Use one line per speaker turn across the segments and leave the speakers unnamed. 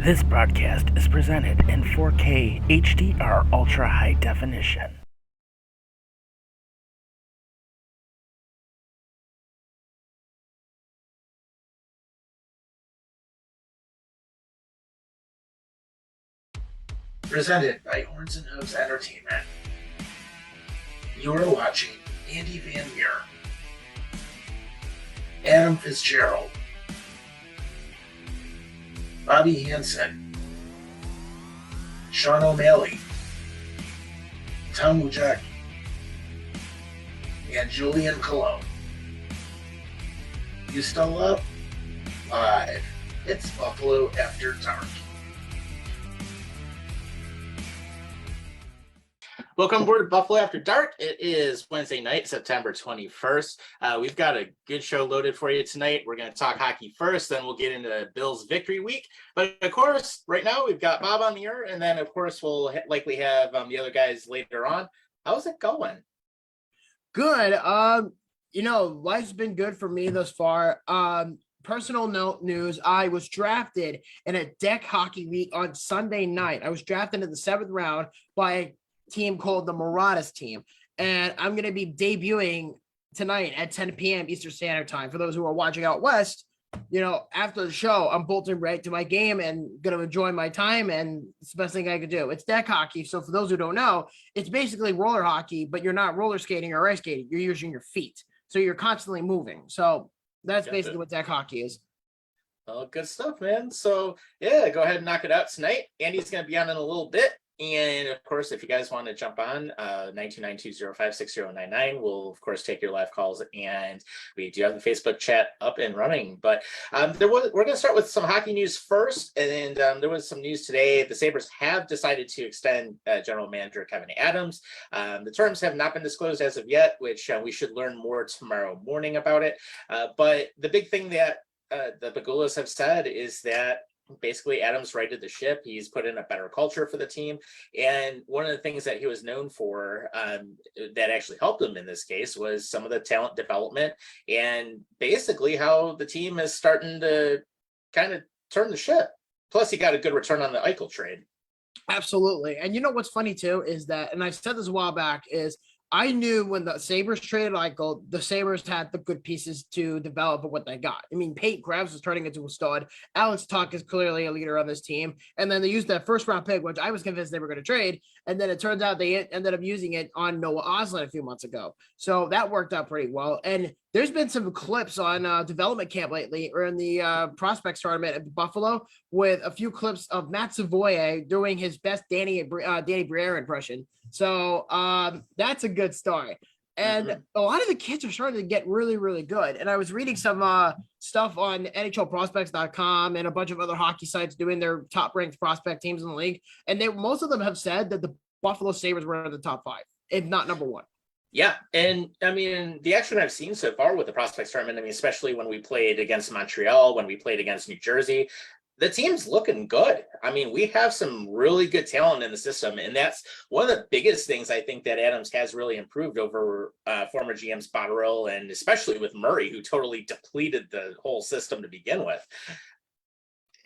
This broadcast is presented in 4K HDR Ultra High Definition.
Presented by Horns and Hooves Entertainment. You are watching Andy Van Meer, Adam Fitzgerald, Bobby Hansen, Sean O'Malley, Tom Wujacki, and Julian Cologne. You still up? Live. It's Buffalo After Dark.
Welcome aboard to Buffalo After Dark. It is Wednesday night, September 21st. We've got a good show loaded for you tonight. We're going to talk hockey first, then we'll get into Bills victory week. But of course, right now we've got Bob on the air, and then of course we'll likely have the other guys later on. How's it going?
Good. Life's been good for me thus far. Personal note news, I was drafted in a deck hockey league on Sunday night. I was drafted in the 7th round by a team called the Marauders team, and I'm going to be debuting tonight at 10 p.m. Eastern Standard Time. For those who are watching out west, after the show, I'm bolting right to my game and going to enjoy my time, and it's the best thing I could do. It's deck hockey, so for those who don't know, it's basically roller hockey, but you're not roller skating or ice skating. You're using your feet, so you're constantly moving. So that's basically what deck hockey is.
Well, good stuff, man. So yeah, go ahead and knock it out tonight. Andy's going to be on in a little bit. And of course, if you guys want to jump on 929-205-6099, we'll of course take your live calls, and we do have the Facebook chat up and running. But we're going to start with some hockey news first, and there was some news today. The Sabres have decided to extend General Manager Kevyn Adams. The terms have not been disclosed as of yet, which we should learn more tomorrow morning about it. But the big thing that the Bagulas have said is that basically Adams righted the ship. He's put in a better culture for the team. And one of the things that he was known for that actually helped him in this case was some of the talent development and basically how the team is starting to kind of turn the ship. Plus, he got a good return on the Eichel trade.
Absolutely. And you know what's funny too is that, and I said this a while back, is I knew when the Sabres traded Eichel, the Sabres had the good pieces to develop of what they got. I mean, Peyton Krebs is turning into a stud. Alex Tuch is clearly a leader on this team. And then they used that first round pick, which I was convinced they were going to trade. And then it turns out they ended up using it on Noah Osland a few months ago. So that worked out pretty well. And there's been some clips on development camp lately, or in the prospects tournament at Buffalo, with a few clips of Matt Savoie doing his best Danny Briere impression. So that's a good story. And a lot of the kids are starting to get really, really good. And I was reading some stuff on NHLprospects.com and a bunch of other hockey sites doing their top ranked prospect teams in the league. And most of them have said that the Buffalo Sabres were in the top 5, if not number 1.
Yeah, and I mean, the action I've seen so far with the prospects tournament, I mean, especially when we played against Montreal, when we played against New Jersey, the team's looking good. I mean, we have some really good talent in the system, and that's one of the biggest things I think that Adams has really improved over former GM Spotterill, and especially with Murray, who totally depleted the whole system to begin with.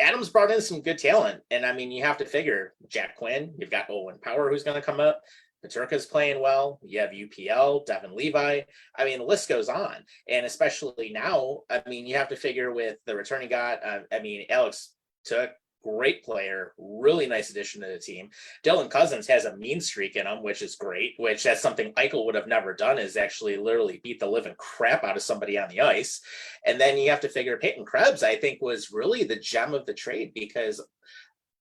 Adams brought in some good talent, and I mean, you have to figure Jack Quinn, you've got Owen Power who's going to come up. Peterka's playing well. You have UPL, Devin Levi. I mean, the list goes on. And especially now, I mean, you have to figure with the returning guy. Alex Tuch, great player, really nice addition to the team. Dylan Cousins has a mean streak in him, which is great, which that's something Eichel would have never done, is actually literally beat the living crap out of somebody on the ice. And then you have to figure Peyton Krebs, I think, was really the gem of the trade, because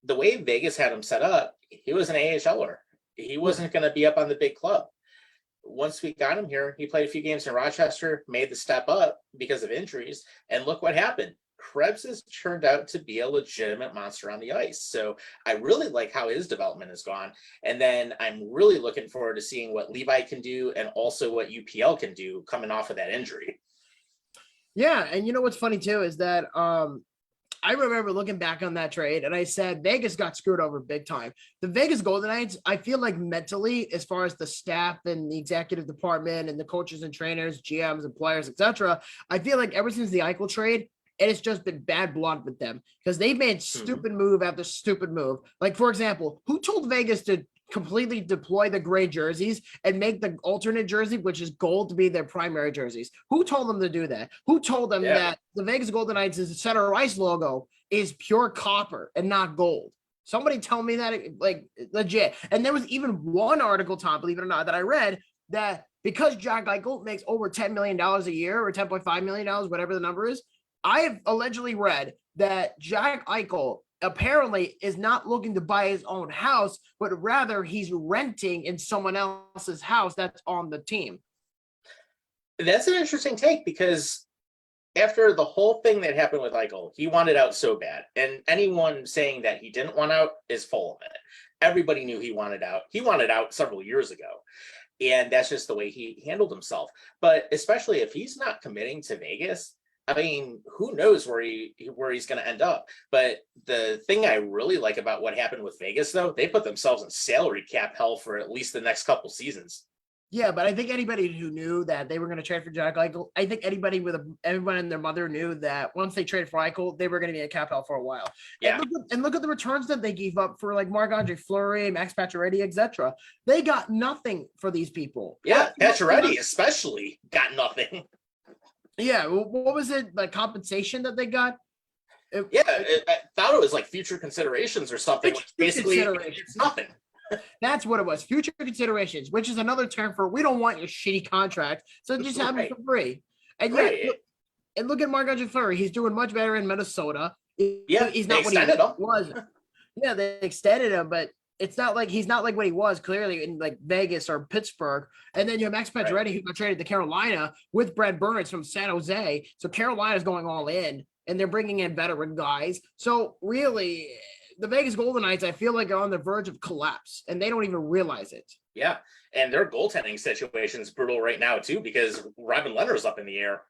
the way Vegas had him set up, he was an AHLer. He wasn't going to be up on the big club. Once we got him here, he played a few games in Rochester, made the step up because of injuries, and look what happened. Krebs has turned out to be a legitimate monster on the ice. So I really like how his development has gone. And then I'm really looking forward to seeing what Levi can do and also what UPL can do coming off of that injury.
Yeah, and you know what's funny too is that I remember looking back on that trade and I said Vegas got screwed over big time. The Vegas Golden Knights, I feel like mentally, as far as the staff and the executive department and the coaches and trainers, GMs and players, etc., I feel like ever since the Eichel trade, and it's just been bad blood with them because they've made stupid move after stupid move. Like, for example, who told Vegas to completely deploy the gray jerseys and make the alternate jersey, which is gold, to be their primary jerseys? Who told them to do that? Who told them that the Vegas Golden Knights' center ice logo is pure copper and not gold? Somebody tell me that, like, legit. And there was even one article, Tom, believe it or not, that I read that because Jack Eichel makes over $10 million a year or $10.5 million, whatever the number is, I have allegedly read that Jack Eichel apparently is not looking to buy his own house, but rather he's renting in someone else's house that's on the team.
That's an interesting take, because after the whole thing that happened with Eichel, he wanted out so bad. And anyone saying that he didn't want out is full of it. Everybody knew he wanted out. He wanted out several years ago. And that's just the way he handled himself. But especially if he's not committing to Vegas, I mean, who knows where he's going to end up. But the thing I really like about what happened with Vegas, though, they put themselves in salary cap hell for at least the next couple seasons. Yeah,
but I think anybody who knew that they were going to trade for Jack Eichel, I think everyone and their mother knew that once they traded for Eichel, they were going to be in cap hell for a while.
Yeah.
And look at the returns that they gave up for, like, Marc-Andre Fleury, Max Pacioretty, etc. They got nothing for these people.
Yeah, Pacioretty especially got nothing.
Yeah, what was it, like, compensation that they got?
I thought it was like future considerations or something. Basically, it's nothing.
That's what it was. Future considerations, which is another term for we don't want your shitty contract, so just have it for free. And look at Marc-Andre Fleury. He's doing much better in Minnesota. He's not what he was. Yeah, they extended him, but it's not like he's not like what he was clearly in, like, Vegas or Pittsburgh. And then you have Max Pacioretty, who got traded to Carolina with Brad Burns from San Jose. So Carolina's going all in, and they're bringing in veteran guys. So really, the Vegas Golden Knights, I feel like, are on the verge of collapse, and they don't even realize it.
Yeah, and their goaltending situation is brutal right now, too, because Robin Lehner's up in the air.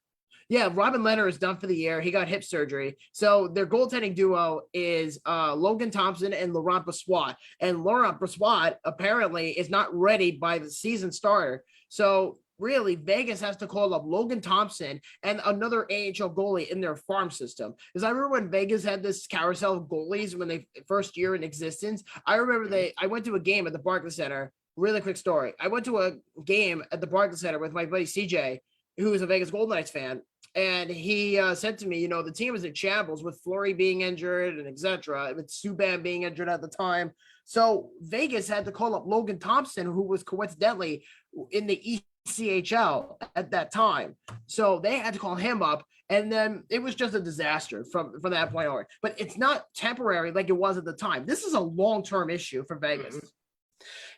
Yeah, Robin Lehner is done for the year. He got hip surgery. So their goaltending duo is Logan Thompson and Laurent Brossoit. And Laurent Brossoit apparently is not ready by the season starter. So really, Vegas has to call up Logan Thompson and another AHL goalie in their farm system. Because I remember when Vegas had this carousel of goalies when they first year in existence. I remember I went to a game at the Barclays Center. Really quick story. I went to a game at the Barclays Center with my buddy CJ, who is a Vegas Golden Knights fan. And he said to me, the team was in shambles with Fleury being injured and etc. With Subban being injured at the time. So Vegas had to call up Logan Thompson, who was coincidentally in the ECHL at that time. So they had to call him up. And then it was just a disaster from that point on. But it's not temporary like it was at the time. This is a long-term issue for Vegas.
Mm-hmm.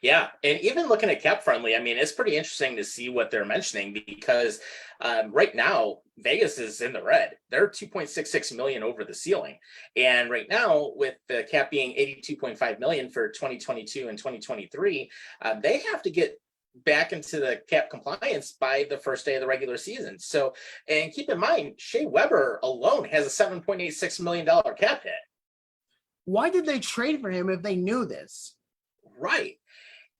Yeah, and even looking at cap friendly, I mean, it's pretty interesting to see what they're mentioning, because right now Vegas is in the red. They're 2.66 million over the ceiling, and right now with the cap being 82.5 million for 2022 and 2023, they have to get back into the cap compliance by the first day of the regular season. So, and keep in mind, Shea Weber alone has a $7.86 million cap hit.
Why did they trade for him if they knew this?
Right.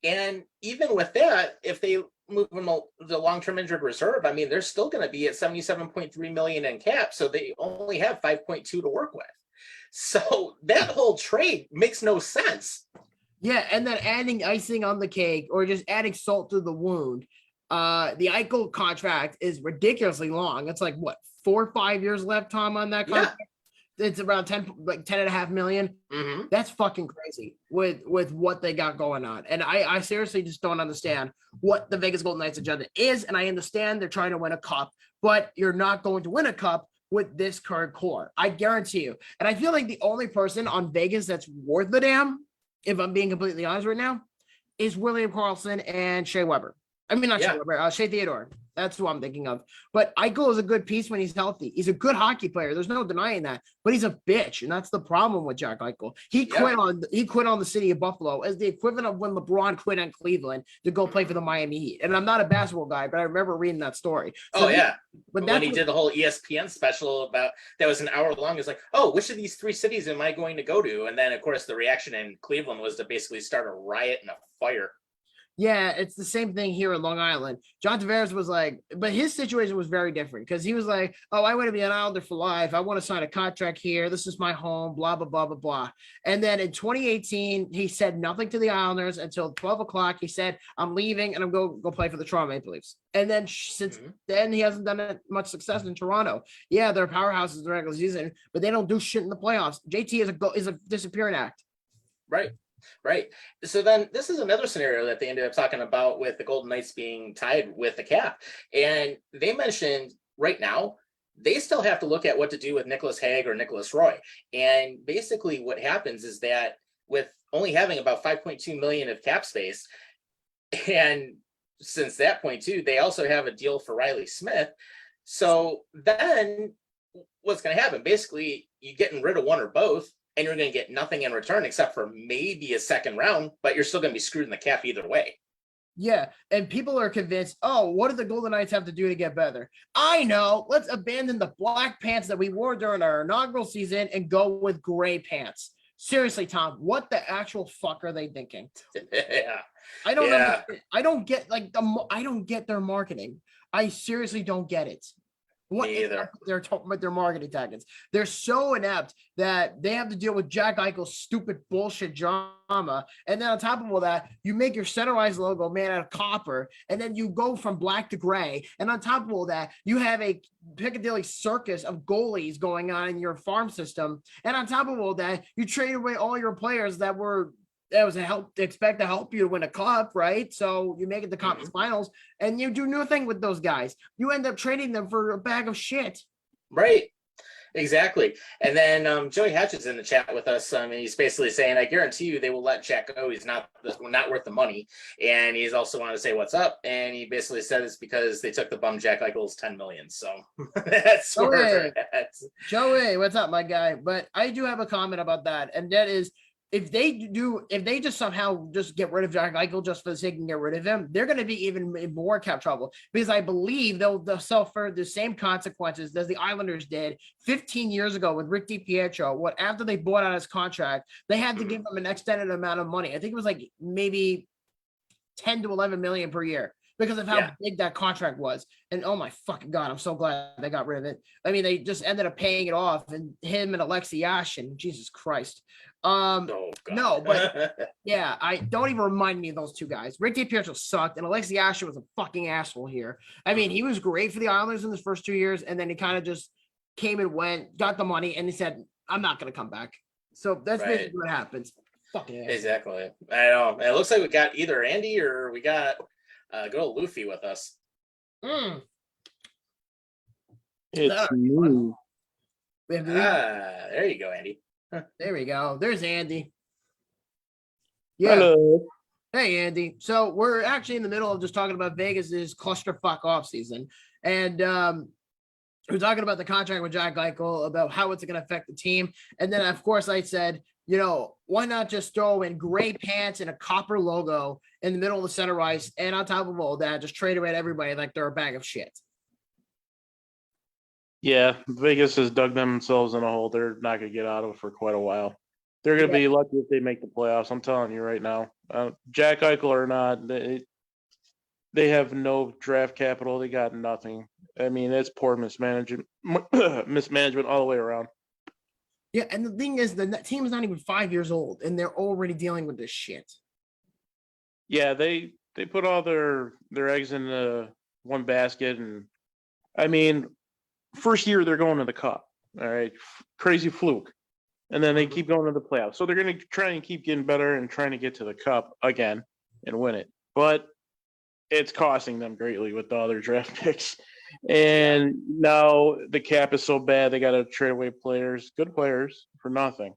And even with that, if they move him the long-term injured reserve, I mean, they're still going to be at 77.3 million in cap. So they only have 5.2 to work with. So that whole trade makes no sense.
Yeah. And then adding icing on the cake, or just adding salt to the wound. The Eichel contract is ridiculously long. It's like, what, 4 or 5 years left, Tom, on that contract? Yeah. It's around 10.5 million.
Mm-hmm.
That's fucking crazy with what they got going on. And I seriously just don't understand what the Vegas Golden Knights agenda is. And I understand they're trying to win a cup, but you're not going to win a cup with this current core. I guarantee you. And I feel like the only person on Vegas that's worth the damn, if I'm being completely honest right now, is William Karlsson and Shea Weber. I mean, not Shea Weber, Shea Theodore. That's who I'm thinking of. But Eichel is a good piece when he's healthy. He's a good hockey player. There's no denying that. But he's a bitch, and that's the problem with Jack Eichel. He quit on the city of Buffalo as the equivalent of when LeBron quit on Cleveland to go play for the Miami Heat. And I'm not a basketball guy, but I remember reading that story. So
but when he did the whole ESPN special about that was an hour long, it's like, oh, which of these 3 cities am I going to go to? And then, of course, the reaction in Cleveland was to basically start a riot and a fire.
Yeah, it's the same thing here in Long Island. John Tavares was like, but his situation was very different because he was like, oh, I want to be an Islander for life. I want to sign a contract here. This is my home, blah, blah, blah, blah, blah. And then in 2018, he said nothing to the Islanders until 12 o'clock. He said, I'm leaving and I'm going to go play for the Toronto Maple Leafs. And then since then, he hasn't done much success in Toronto. Yeah, they're powerhouses in the regular season, but they don't do shit in the playoffs. JT is a disappearing act.
Right. Right. So then this is another scenario that they ended up talking about with the Golden Knights being tied with the cap. And they mentioned right now, they still have to look at what to do with Nicholas Hague or Nicholas Roy. And basically what happens is that with only having about 5.2 million of cap space, and since that point too, they also have a deal for Riley Smith. So then what's going to happen? Basically, you're getting rid of one or both, and you're going to get nothing in return except for maybe a second round, but you're still going to be screwed in the cap either way.
Yeah, and people are convinced, oh, what do the Golden Knights have to do to get better? I know. Let's abandon the black pants that we wore during our inaugural season and go with gray pants. Seriously, Tom, what the actual fuck are they thinking?
Yeah.
I don't know. I don't get I don't get their marketing. I seriously don't get it. What they're talking about their marketing tactics. They're so inept that they have to deal with Jack Eichel's stupid bullshit drama. And then on top of all that, you make your center ice logo made out of copper, and then you go from black to gray. And on top of all that, you have a Piccadilly circus of goalies going on in your farm system. And on top of all that, you trade away all your players that was expect to help you to win a cup, right? So you make it to conference finals and you do nothing with those guys. You end up trading them for a bag of shit.
Right. Exactly. And then Joey Hatch is in the chat with us. And he's basically saying, I guarantee you they will let Jack go. He's not worth the money. And he's also wanted to say what's up. And he basically said it's because they took the bum Jack Eichel's $10 million. So that's where we're at.
Joey, what's up, my guy? But I do have a comment about that. And that is, if they just somehow just get rid of Jack Eichel just for the sake of get rid of him, they're going to be even in more cap trouble because I believe they'll suffer the same consequences as the Islanders did 15 years ago with Rick DiPietro. After they bought out his contract, they had to give him an extended amount of money. I think it was like maybe 10 to 11 million per year because of how big that contract was. And oh my fucking God, I'm so glad they got rid of it. I mean, they just ended up paying it off, and him and Alexei Yashin, Jesus Christ. No, but yeah, I don't even remind me of those two guys. Rick DiPietro sucked, and Alexei Yashin was a fucking asshole here. I mean, he was great for the Islanders in his first 2 years, and then he kind of just came and went, got the money, and he said, I'm not going to come back. So that's basically what happens. Fucking
exactly. I know. It looks like we got either Andy or we got good old Luffy with us.
It's me.
There you go, Andy.
There we go. There's Andy. Yeah.
Hello.
Hey, Andy. So we're actually in the middle of just talking about Vegas's clusterfuck off season. And we're talking about the contract with Jack Eichel, about how it's going to affect the team. And then, of course, I said, why not just throw in gray pants and a copper logo in the middle of the center ice, and on top of all that, just trade away everybody like they're a bag of shit.
Yeah, Vegas has dug themselves in a hole they're not going to get out of for quite a while. They're going to be lucky if they make the playoffs. I'm telling you right now. Jack Eichel or not, they have no draft capital. They got nothing. I mean, it's poor mismanagement all the way around.
Yeah, and the thing is, the team is not even 5 years old, and they're already dealing with this shit.
Yeah, they put all their eggs in one basket, and I mean, first year they're going to the cup. All right, crazy fluke, and then they keep going to the playoffs. So they're going to try and keep getting better and trying to get to the cup again and win it. But it's costing them greatly with all their draft picks. And now the cap is so bad, they got to trade away good players, for nothing.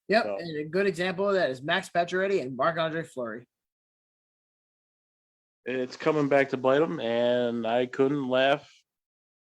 Yep, so. And a good example of that is Max Pacioretty and Marc-Andre Fleury.
It's coming back to bite them, and I couldn't laugh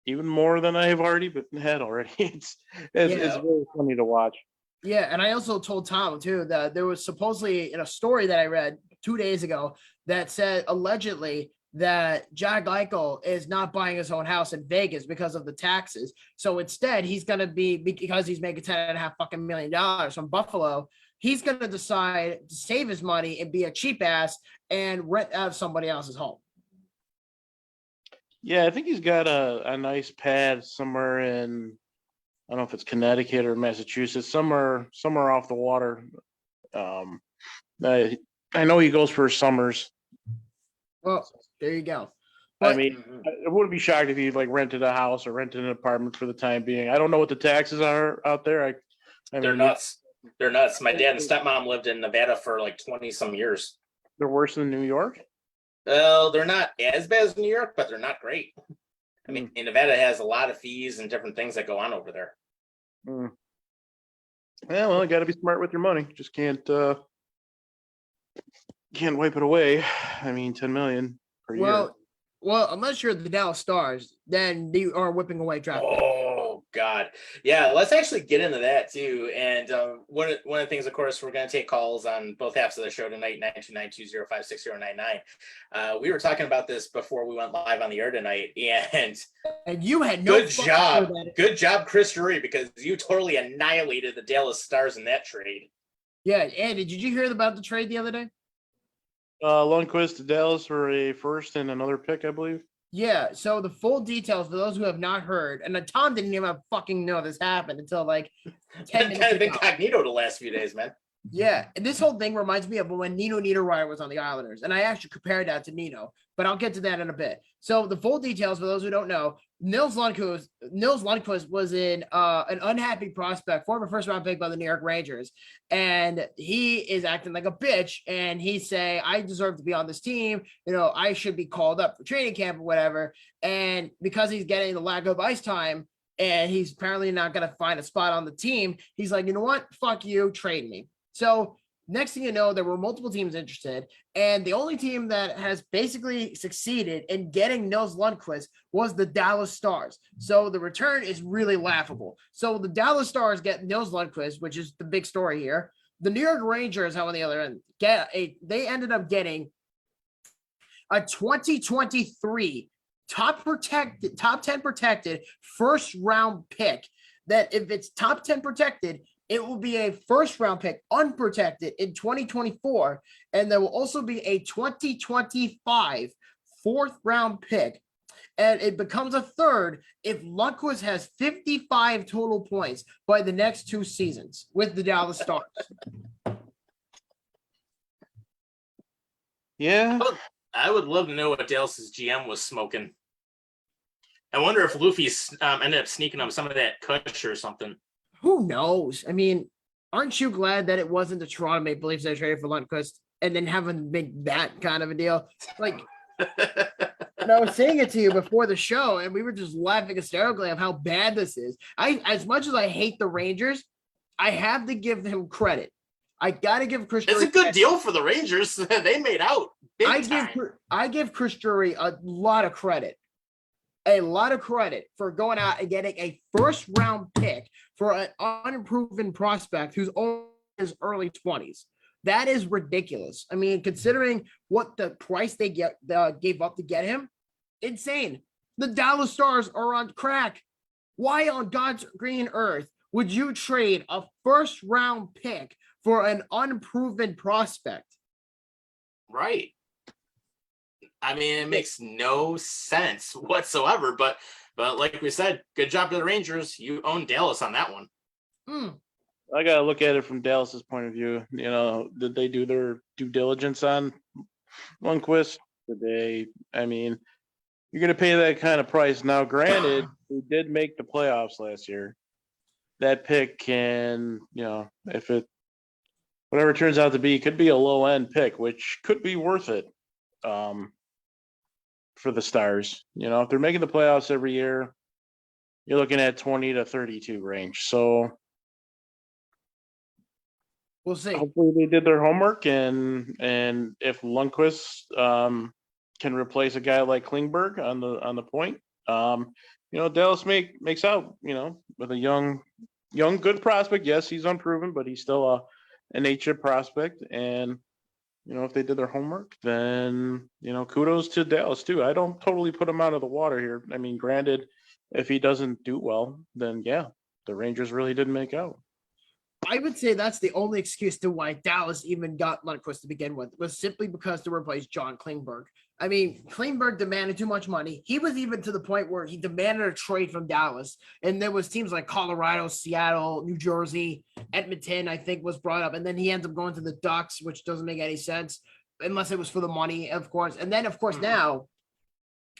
even more than I have already had already. It's very funny to watch.
Yeah, and I also told Tom, too, that there was supposedly in a story that I read 2 days ago that said allegedly that Jack Eichel is not buying his own house in Vegas because of the taxes. So instead, he's going to be, because he's making $10.5 million from Buffalo, he's going to decide to save his money and be a cheap ass and rent out somebody else's home.
Yeah, I think he's got a nice pad somewhere in, I don't know if it's Connecticut or Massachusetts, somewhere off the water. I know he goes for summers.
Well, there you go.
I mean, I wouldn't be shocked if he like rented a house or rented an apartment for the time being. I don't know what the taxes are out there. I
They're
mean,
nuts. They're nuts. My dad and stepmom lived in Nevada for like 20 some years.
they're worse than New York.
Well, they're not as bad as New York, but they're not great. I mean, Nevada has a lot of fees and different things that go on over there.
Yeah, well, you got to be smart with your money. Just can't wipe it away. I mean, 10 million per year.
Well, unless you're the Dallas Stars, then you are whipping away draft picks.
Oh God, yeah. Let's actually get into that too. And one of the things, of course, we're going to take calls on both halves of the show tonight. 929-205-6099. We were talking about this before we went live on the air tonight, and
you had no
good job, Chris Drury, because you totally annihilated the Dallas Stars in that trade.
Yeah, Andy, did you hear about the trade the other day?
Lundkvist to Dallas for a first and another pick, I believe.
Yeah, so the full details for those who have not heard, and Tom didn't even fucking know this happened until like 10 minutes
kind of
ago.
incognito the last few days, man.
Yeah, and this whole thing reminds me of when Nino Niederreiter was on the Islanders, and I actually compared that to Nino, but I'll get to that in a bit. So the full details for those who don't know, Nils Lundkvist was in an unhappy prospect, former first-round pick by the New York Rangers, and he is acting like a bitch, and he's saying, I deserve to be on this team, I should be called up for training camp or whatever, and because he's getting the lack of ice time, and he's apparently not going to find a spot on the team, he's like, you know what, fuck you, trade me. So next thing you know, there were multiple teams interested, and the only team that has basically succeeded in getting Nils Lundkvist was the Dallas Stars. So the return is really laughable. So the Dallas Stars get Nils Lundkvist, which is the big story here. The New York Rangers, on the other end, they ended up getting a 2023 top 10 protected first round pick. That if it's top 10 protected, it will be a first-round pick, unprotected, in 2024, and there will also be a 2025 fourth-round pick, and it becomes a third if Lundkvist has 55 total points by the next 2 seasons with the Dallas Stars.
Yeah.
I would love to know what Dallas's GM was smoking. I wonder if Luffy's ended up sneaking him some of that kush or something.
Who knows? I mean, aren't you glad that it wasn't the Toronto Maple Leafs that traded for Lundkvist and then having make that kind of a deal? Like, and I was saying it to you before the show, and we were just laughing hysterically of how bad this is. As much as I hate the Rangers, I have to give him credit. I got to give Chris Drury.
It's a good deal for the Rangers. They made out big time.
I give Chris Drury a lot of credit. A lot of credit for going out and getting a first-round pick for an unproven prospect who's only in his early 20s. That is ridiculous. I mean, considering what the price they gave up to get him, insane. The Dallas Stars are on crack. Why on God's green earth would you trade a first-round pick for an unproven prospect?
Right. I mean, it makes no sense whatsoever, but like we said, good job to the Rangers. You own Dallas on that one.
I got to look at it from Dallas's point of view. Did they do their due diligence on Lundkvist? I mean, you're going to pay that kind of price. Now, granted, we did make the playoffs last year. That pick can, if it, whatever it turns out to be, could be a low end pick, which could be worth it. For the Stars, if they're making the playoffs every year, you're looking at 20 to 32 range. So
we'll see.
Hopefully they did their homework, and if Lundkvist can replace a guy like Klingberg on the point, Dallas makes out, with a young good prospect. Yes, he's unproven, but he's still an H-chip prospect, and if they did their homework, then, kudos to Dallas too. I don't totally put him out of the water here. I mean, granted, if he doesn't do well, then yeah, the Rangers really did make out.
I would say that's the only excuse to why Dallas even got Lundkvist to begin with, was simply because to replace John Klingberg. I mean, Klingberg demanded too much money. He was even to the point where he demanded a trade from Dallas. And there was teams like Colorado, Seattle, New Jersey, Edmonton, I think was brought up. And then he ends up going to the Ducks, which doesn't make any sense unless it was for the money, of course. And then, of course, now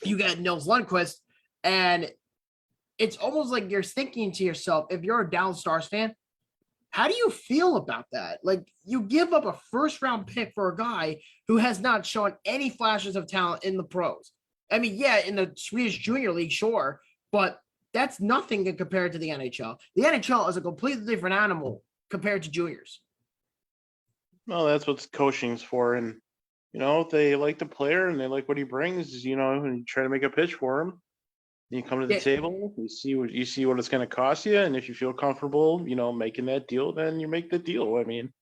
you got Nils Lundkvist. And it's almost like you're thinking to yourself, if you're a Dallas Stars fan, how do you feel about that? Like, you give up a first-round pick for a guy who has not shown any flashes of talent in the pros. I mean, yeah, in the Swedish Junior League, sure, but that's nothing compared to the NHL. The NHL is a completely different animal compared to juniors.
Well, that's what coaching's for. And, if they like the player and they like what he brings, and you try to make a pitch for him. You come to the table, you see what it's going to cost you, and if you feel comfortable, making that deal, then you make the deal. I mean,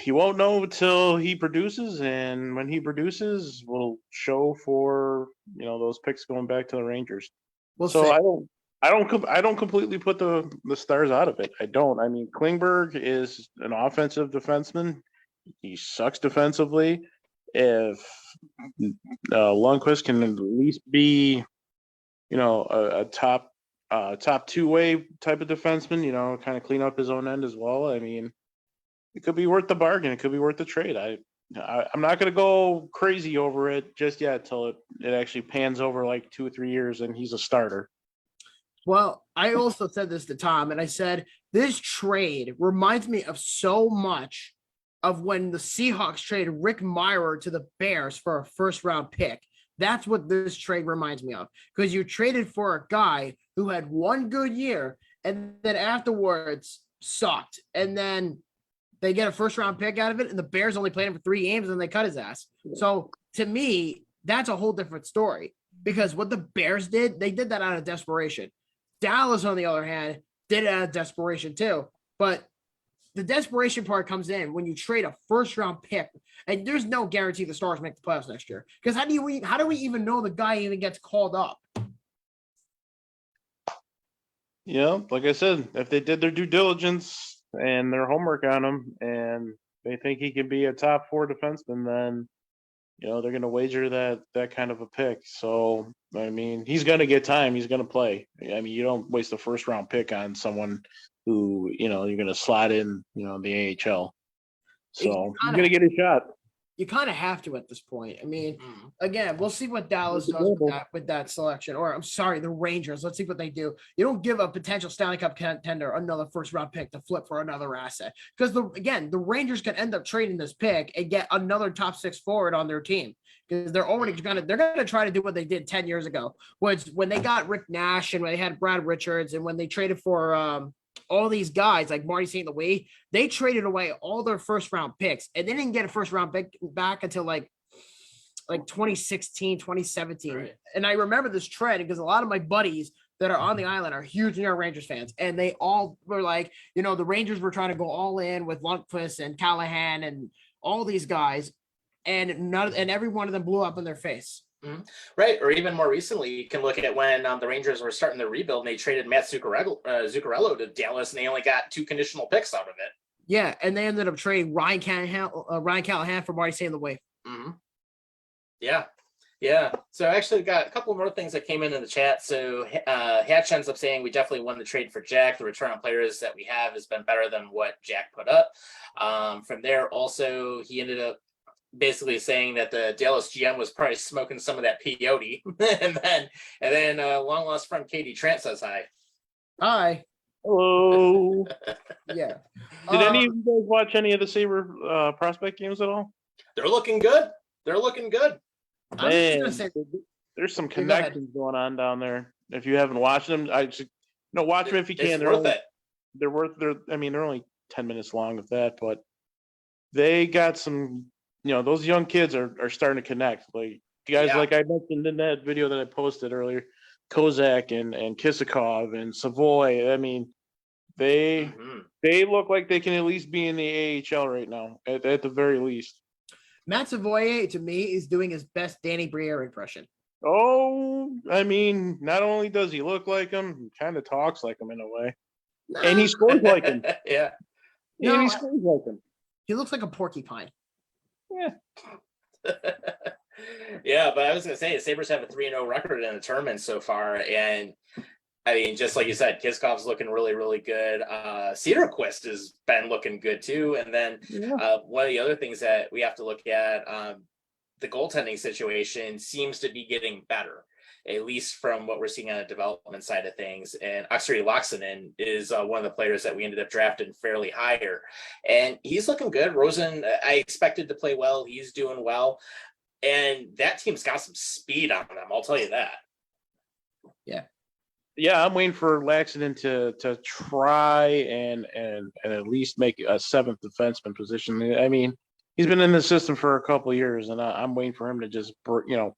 you won't know until he produces, and when he produces, we'll show for those picks going back to the Rangers. I don't completely put the Stars out of it. I don't. I mean, Klingberg is an offensive defenseman. He sucks defensively. If Lundkvist can at least be a top two-way type of defenseman, kind of clean up his own end as well. I mean, it could be worth the bargain. It could be worth the trade. I'm not going to go crazy over it just yet till it actually pans over like 2 or 3 years and he's a starter.
Well, I also said this to Tom, and I said, this trade reminds me of so much of when the Seahawks traded Rick Meyer to the Bears for a first-round pick. That's what this trade reminds me of, because you traded for a guy who had one good year and then afterwards sucked. And then they get a first round pick out of it, and the Bears only played him for 3 games and they cut his ass. So to me, that's a whole different story, because what the Bears did, they did that out of desperation. Dallas, on the other hand, did it out of desperation too. But the desperation part comes in when you trade a first round pick, and there's no guarantee the Stars make the playoffs next year. Because how do we even know the guy even gets called up?
Yeah, like I said, if they did their due diligence and their homework on him, and they think he can be a top 4 defenseman, then they're going to wager that kind of a pick. So I mean, he's going to get time. He's going to play. I mean, you don't waste a first round pick on someone who you're going to slot in the AHL. So he's going to get a shot.
You kind of have to at this point. I mean, again, we'll see what Dallas does with that selection. Or, I'm sorry, the Rangers. Let's see what they do. You don't give a potential Stanley Cup contender another first-round pick to flip for another asset. Because, the Rangers can end up trading this pick and get another top 6 forward on their team. Because they're already going to try to do what they did 10 years ago, which when they got Rick Nash and when they had Brad Richards and when they traded for all these guys like Marty St. Louis, they traded away all their first round picks, and they didn't get a first round pick back until like 2016, 2017. Right. And I remember this trend because a lot of my buddies that are on the island are huge New York Rangers fans. And they all were like, the Rangers were trying to go all in with Lundkvist and Callahan and all these guys. And every one of them blew up in their face.
Mm-hmm. Right. Or even more recently, you can look at when the Rangers were starting their rebuild and they traded Matt Zuccarello to Dallas, and they only got 2 conditional picks out of it.
Yeah. And they ended up trading Ryan Callahan for Marty St. Louis.
Mm-hmm. Yeah. Yeah. So I actually got a couple more things that came in the chat. So Hatch ends up saying we definitely won the trade for Jack. The return on players that we have has been better than what Jack put up. From there, also, he ended up basically saying that the Dallas GM was probably smoking some of that peyote. and then long lost friend Katie Trant says hi.
Hi.
Hello.
Yeah.
Did any of you guys watch any of the Sabre prospect games at all?
They're looking good.
Man, there's some connections going on down there. If you haven't watched them, watch them if you can. They're only 10 minutes long of that, but they got some. Those young kids are starting to connect. Like guys, like I mentioned in that video that I posted earlier, Kozak and Kisakov and Savoy. I mean, they look like they can at least be in the AHL right now, at the very least.
Matt Savoy, to me, is doing his best Danny Briere impression.
Oh, I mean, not only does he look like him, he kind of talks like him in a way. And he scores like him.
Yeah.
And he scores like him.
He looks like a porcupine.
Yeah.
Yeah, but I was going to say, the Sabres have a 3-0 record in the tournament so far. And I mean, just like you said, Kiskov's looking really, really good. Cedarquist has been looking good too. And then one of the other things that we have to look at, the goaltending situation seems to be getting better, at least from what we're seeing on the development side of things. And Oksari Laaksonen is one of the players that we ended up drafting fairly higher. And he's looking good. Rosen, I expected to play well. He's doing well. And that team's got some speed on them, I'll tell you that.
Yeah, I'm waiting for Laaksonen to try and at least make a seventh defenseman position. I mean, he's been in the system for a couple of years, and I'm waiting for him to just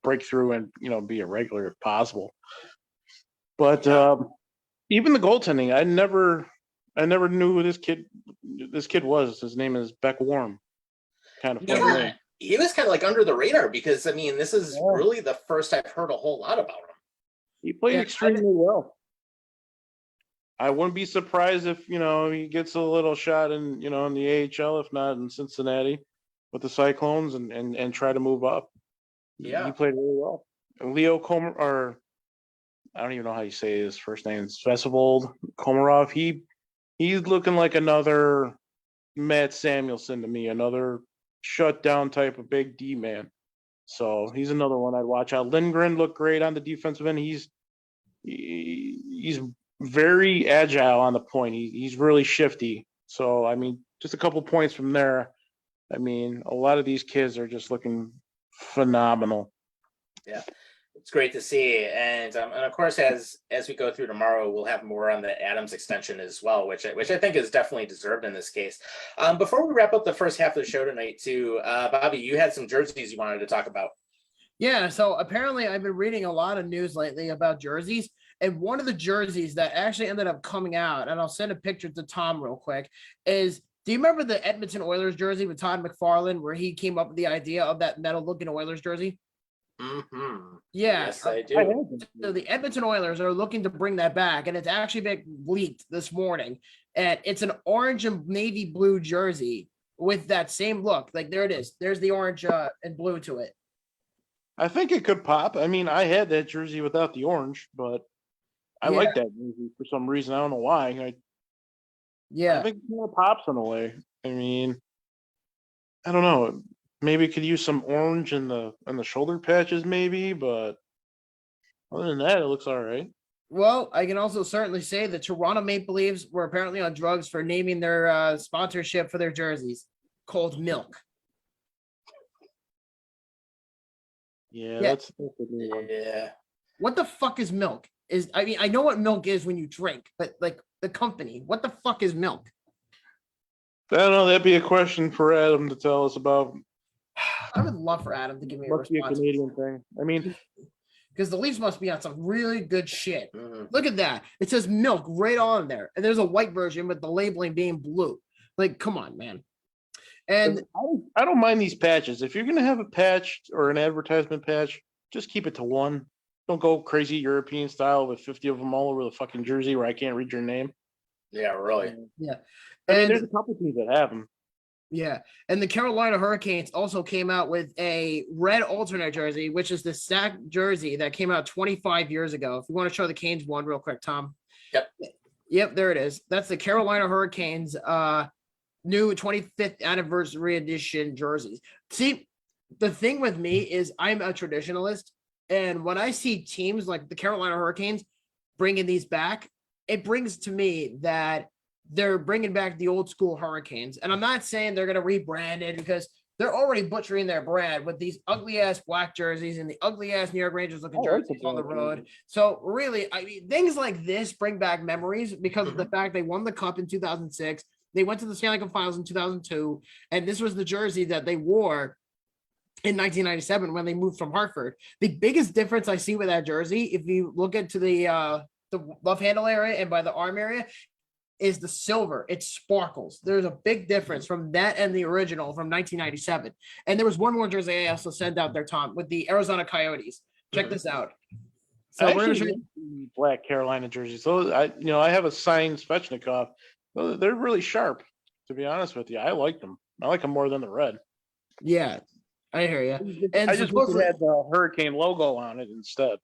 break through and be a regular if possible. But even the goaltending, I never knew who this kid was. His name is Beck Warm. Kind of funny name.
He was kind of like under the radar because, I mean, this is really the first I've heard a whole lot about him.
He played extremely well. I wouldn't be surprised if, he gets a little shot in the AHL, if not in Cincinnati with the Cyclones and try to move up.
Yeah.
He played really well. And Leo I don't even know how you say his first name. Svesivold Komarov. He's looking like another Matt Samuelson to me, another shutdown type of big D man. So he's another one I'd watch out. Lindgren looked great on the defensive end. He's very agile on the point. He's really shifty. So, I mean, just a couple points from there. I mean, a lot of these kids are just looking phenomenal.
Yeah, it's great to see. And of course, as we go through tomorrow, we'll have more on the Adams extension as well, which I think is definitely deserved in this case. Before we wrap up the first half of the show tonight, too, Bobby, you had some jerseys you wanted to talk about.
Yeah, so apparently I've been reading a lot of news lately about jerseys, and one of the jerseys that actually ended up coming out, and I'll send a picture to Tom real quick, is, do you remember the Edmonton Oilers jersey with Todd McFarlane, where he came up with the idea of that metal-looking Oilers jersey?
Mm-hmm.
Yeah.
Yes, I do.
So the Edmonton Oilers are looking to bring that back, and it's actually been leaked this morning, and it's an orange and navy blue jersey with that same look. Like, there it is. There's the orange and blue to it.
I think it could pop. I mean, I had that jersey without the orange, but I like that jersey for some reason. I don't know why. I think it kind of pops in a way. I mean, I don't know. Maybe it could use some orange in the shoulder patches, maybe, but other than that, it looks all right.
Well, I can also certainly say the Toronto Maple Leafs were apparently on drugs for naming their sponsorship for their jerseys called Milk.
Yeah, that's a good one.
Yeah.
What the fuck is Milk? I know what milk is when you drink, but like the company, what the fuck is Milk?
I don't know. That'd be a question for Adam to tell us about.
I would love for Adam to give me a
Must be a
response.
Canadian thing. I mean,
because the Leafs must be on some really good shit.
Mm-hmm.
Look at that. It says Milk right on there. And there's a white version with the labeling being blue. Like, come on, man. And
I don't mind these patches. If you're going to have a patch or an advertisement patch, just keep it to one. Don't go crazy European style with 50 of them all over the fucking jersey where I can't read your name.
Yeah, really.
Yeah.
I mean,
And
there's a couple teams that have them.
yeah. And the Carolina Hurricanes also came out with a red alternate jersey, which is the stack jersey that came out 25 years ago. If you want to show the Canes one real quick, Tom. Yep, there it is. That's the Carolina Hurricanes new 25th anniversary edition jerseys. See, the thing with me is I'm a traditionalist, and when I see teams like the Carolina Hurricanes bringing these back, it brings to me that they're bringing back the old school Hurricanes. And I'm not saying they're going to rebrand it because they're already butchering their brand with these ugly ass black jerseys and the ugly ass New York Rangers looking jerseys on the road. So really, I mean, things like this bring back memories because of the fact they won the cup in 2006. They went to the Stanley Cup Finals in 2002, and this was the jersey that they wore in 1997 when they moved from Hartford. The biggest difference I see with that jersey, if you look into the love handle area and by the arm area, is the silver. It sparkles. There's a big difference from that and the original from 1997. And there was one more jersey I also sent out there, Tom, with the Arizona Coyotes. Check this out. So
I
we're gonna
actually
show
like the black Carolina jerseys. So I have a signed Svechnikov. Well, they're really sharp. To be honest with you, I like them. I like them more than the red.
Yeah, I hear you. And
I just wish
supposedly,
it had the Hurricane logo on it instead.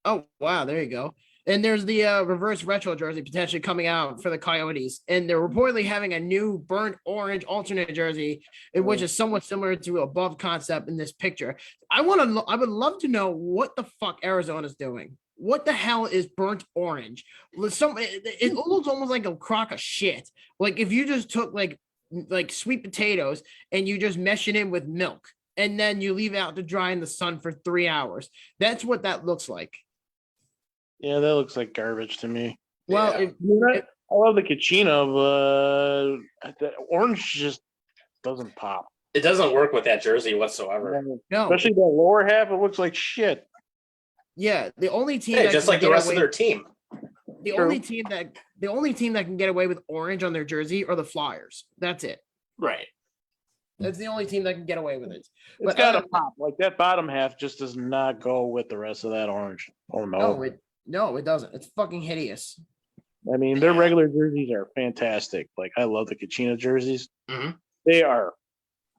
oh wow, there you go. And there's the reverse retro jersey potentially coming out for the Coyotes, and they're reportedly having a new burnt orange alternate jersey, which is somewhat similar to above concept in this picture. I would love to know what the fuck Arizona's doing. What the hell is burnt orange? It looks almost like a crock of shit. Like if you just took like sweet potatoes and you just mesh it in with milk, and then you leave it out to dry in the sun for 3 hours. That's what that looks like.
Yeah, that looks like garbage to me.
Well,
Yeah.
I love the Kachina, but the orange just doesn't pop.
It doesn't work with that jersey whatsoever.
no,
Especially the lower half, it looks like shit.
yeah, the only team
Hey,
that
just
can
like the
get
rest
away,
of their team.
the
True.
only team that can get away with orange on their jersey are the Flyers. That's it.
Right.
That's the only team that can get away with it.
It's got to pop. Like that bottom half just does not go with the rest of that orange. Oh no.
No, it doesn't. It's fucking hideous.
I mean, their regular jerseys are fantastic. Like I love the Kachina jerseys.
Mhm.
They are.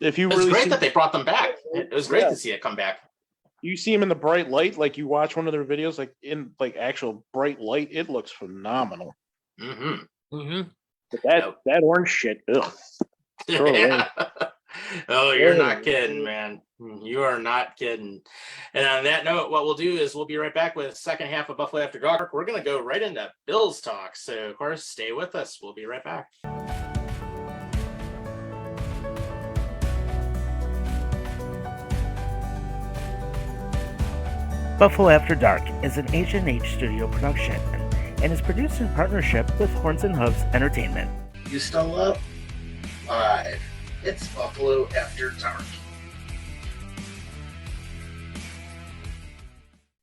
If you
It's
really
great
see,
that they brought them back. It was great to see it come back.
you see them in the bright light, like you watch one of their videos, like in like actual bright light, it looks phenomenal.
Mm-hmm.
Mm-hmm.
But that orange shit, ugh. Throw it away.
Oh, you're not kidding, man. You are not kidding. And on that note, what we'll do is we'll be right back with second half of Buffalo After Dark. We're going to go right into Bills talk. So, of course, stay with us. We'll be right back.
Buffalo After Dark is an H&H Studio production and is produced in partnership with Horns and Hooves Entertainment.
You still up? Live. It's Buffalo After Dark.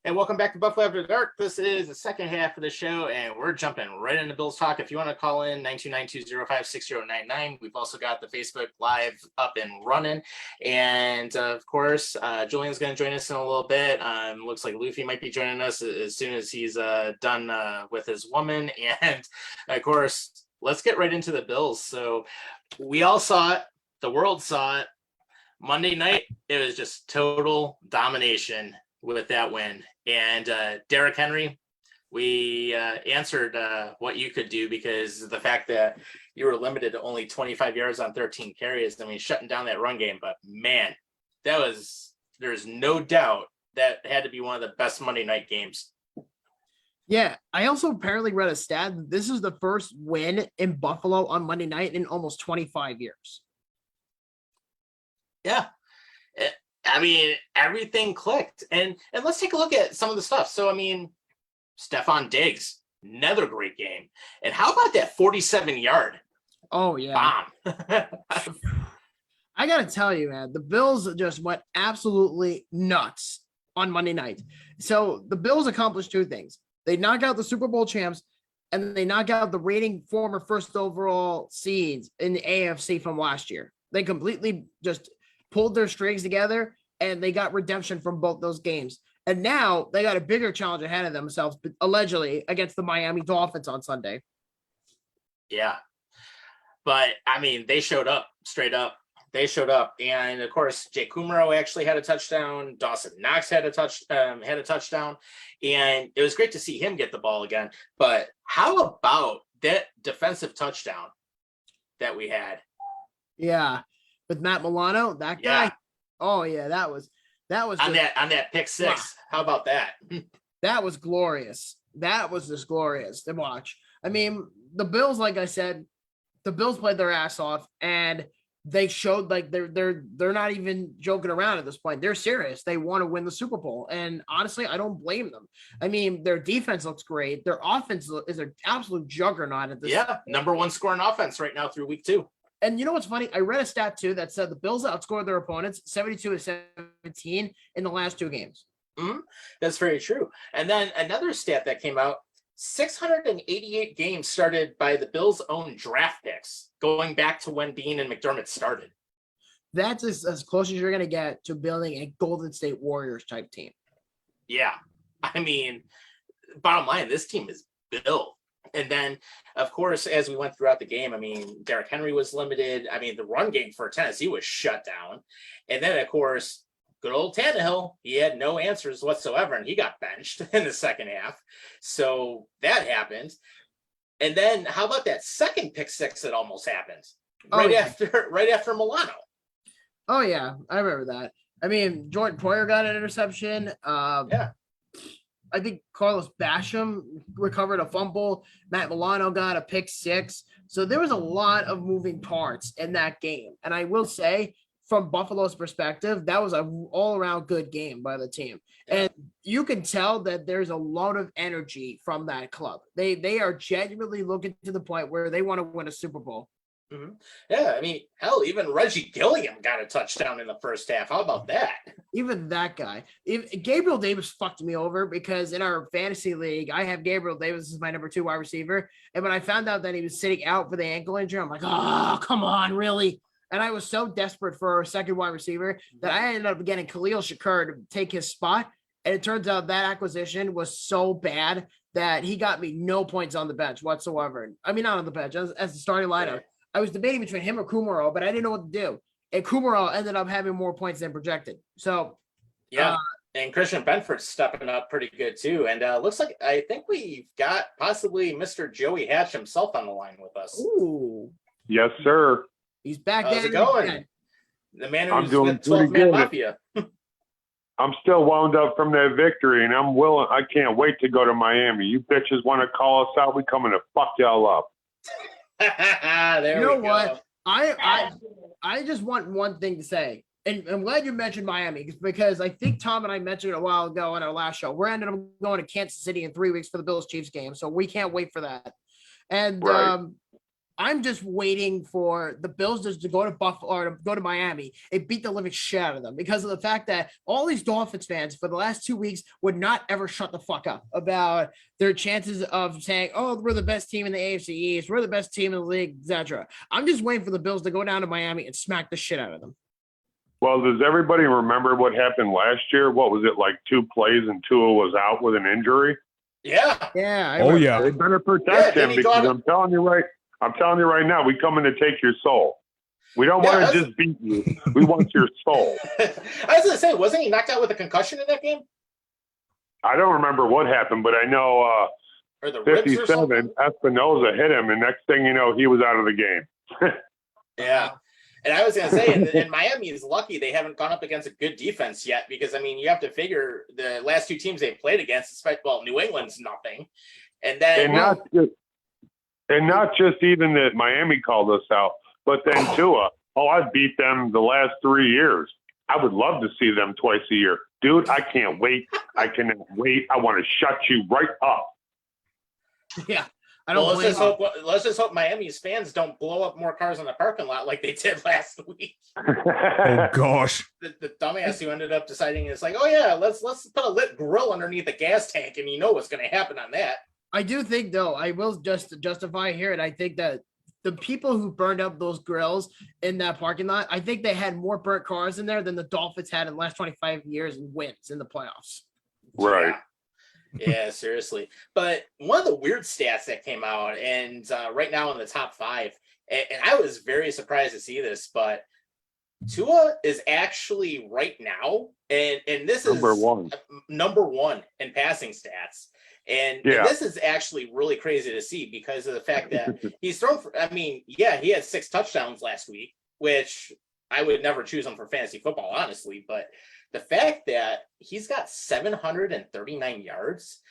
And welcome back to Buffalo After Dark. This is the second half of the show, and we're jumping right into Bills talk. If you want to call in, 929-205-6099. We've also got the Facebook Live up and running. And, of course, Julian's going to join us in a little bit. Looks like Luffy might be joining us as soon as he's done with his woman. And, of course, let's get right into the Bills. So we all saw it. The world saw it. Monday night, it was just total domination with that win. And Derrick Henry, we answered what you could do, because the fact that you were limited to only 25 yards on 13 carries, I mean, shutting down that run game. But man, there's no doubt that had to be one of the best Monday night games.
Yeah, I also apparently read a stat that this is the first win in Buffalo on Monday night in almost 25 years.
Yeah. I mean, everything clicked. And let's take a look at some of the stuff. So, I mean, Stephon Diggs, another great game. And how about that 47-yard
Oh, yeah.
bomb?
I got to tell you, man, the Bills just went absolutely nuts on Monday night. So the Bills accomplished two things. They knocked out the Super Bowl champs, and they knocked out the reigning former first overall seeds in the AFC from last year. They completely just pulled their strings together, and they got redemption from both those games. And now they got a bigger challenge ahead of themselves, allegedly, against the Miami Dolphins on Sunday.
Yeah. But, I mean, they showed up, straight up. They showed up. And, of course, Jake Kumaro actually had a touchdown. Dawson Knox had a touchdown. And it was great to see him get the ball again. But how about that defensive touchdown that we had?
Yeah. With Matt Milano, that guy.
Yeah.
Oh, yeah, that was
On that pick six. How about that?
that was glorious. That was just glorious to watch. I mean, the Bills, like I said, the Bills played their ass off, and they showed like they're not even joking around at this point. They're serious. They want to win the Super Bowl. And honestly, I don't blame them. I mean, their defense looks great. Their offense is an absolute juggernaut at this.
Yeah, number one scoring offense right now through week 2.
And you know what's funny? I read a stat too that said the Bills outscored their opponents 72-17 in the last 2 games.
Mm-hmm. That's very true. And then another stat that came out, 688 games started by the Bills' own draft picks, going back to when Bean and McDermott started.
That's as close as you're going to get to building a Golden State Warriors type team.
Yeah. I mean, bottom line, this team is built. And then, of course, as we went throughout the game, I mean, Derrick Henry was limited. I mean, the run game for Tennessee was shut down. And then, of course, good old Tannehill, he had no answers whatsoever, and he got benched in the second half. So that happened. And then how about that second pick six that almost happened right after Milano?
Oh yeah, I remember that. I mean, Jordan Poyer got an interception.
Yeah.
I think Carlos Basham recovered a fumble. Matt Milano got a pick six. So there was a lot of moving parts in that game. And I will say, from Buffalo's perspective, that was an all-around good game by the team. And you can tell that there's a lot of energy from that club. They are genuinely looking to the point where they want to win a Super Bowl.
Mm-hmm. Yeah, I mean, hell, even Reggie Gilliam got a touchdown in the first half. How about that?
Even that guy. Gabriel Davis fucked me over because in our fantasy league, I have Gabriel Davis as my number 2 wide receiver. And when I found out that he was sitting out for the ankle injury, I'm like, oh, come on, really? And I was so desperate for a second wide receiver that I ended up getting Khalil Shakur to take his spot. And it turns out that acquisition was so bad that he got me no points on the bench whatsoever. I mean, not on the bench, as the starting lineup.
Right.
I was debating between him or Kumaro, but I didn't know what to do. And Kumaro ended up having more points than projected. So,
yeah. And Christian Benford's stepping up pretty good too. And looks like I think we've got possibly Mr. Joey Hatch himself on the line with us.
Ooh.
Yes, sir.
He's back.
How's it going? The man who's
doing
with 12
pretty
Man
good.
Mafia.
I'm still wound up from that victory, and I can't wait to go to Miami. You bitches want to call us out? We coming to fuck y'all up.
There
You know
we go.
what? I just want one thing to say, and I'm glad you mentioned Miami because I think Tom and I mentioned it a while ago on our last show. We're ended up going to Kansas City in 3 weeks for the Bills-Chiefs game, so we can't wait for that. And
Right.
I'm just waiting for the Bills just to go to Buffalo or to go to Miami and beat the living shit out of them because of the fact that all these Dolphins fans for the last 2 weeks would not ever shut the fuck up about their chances of saying, oh, we're the best team in the AFC East, we're the best team in the league, etc. I'm just waiting for the Bills to go down to Miami and smack the shit out of them.
Well, does everybody remember what happened last year? What was it, like 2 plays and Tua was out with an injury?
Yeah.
Yeah.
Oh, yeah.
They better protect
Yeah,
him
then he
because
got-
I'm telling you right now, we coming to take your soul. We don't want to just beat you. We want your soul.
I was going to say, wasn't he knocked out with a concussion in that game?
I don't remember what happened, but I know
Or the ribs or
57,
something?
Espinoza hit him, and next thing you know, he was out of the game.
Yeah. And I was going to say, and Miami is lucky they haven't gone up against a good defense yet because, I mean, you have to figure the last 2 teams they've played against, well, New England's nothing. And then...
And not just even that Miami called us out, but then Tua. Oh, I beat them the last 3 years. I would love to see them twice a year. Dude, I can't wait. I cannot wait. I want to shut you right up.
Yeah. I don't
Well,
blame
let's just hope Miami's fans don't blow up more cars in the parking lot like they did last week.
Oh gosh.
The dumbass who ended up deciding it's like, oh yeah, let's put a lit grill underneath the gas tank, and you know what's going to happen on that.
I do think, though, I will just justify here, and I think that the people who burned up those grills in that parking lot, I think they had more burnt cars in there than the Dolphins had in the last 25 years and wins in the playoffs.
Right.
Yeah, seriously. But one of the weird stats that came out, and right now in the top 5, and I was very surprised to see this, but Tua is actually right now, and this is number one in passing stats. And this is actually really crazy to see because of the fact that he's thrown for, I mean, yeah, he had 6 touchdowns last week, which I would never choose him for fantasy football, honestly. But the fact that he's got 739 yards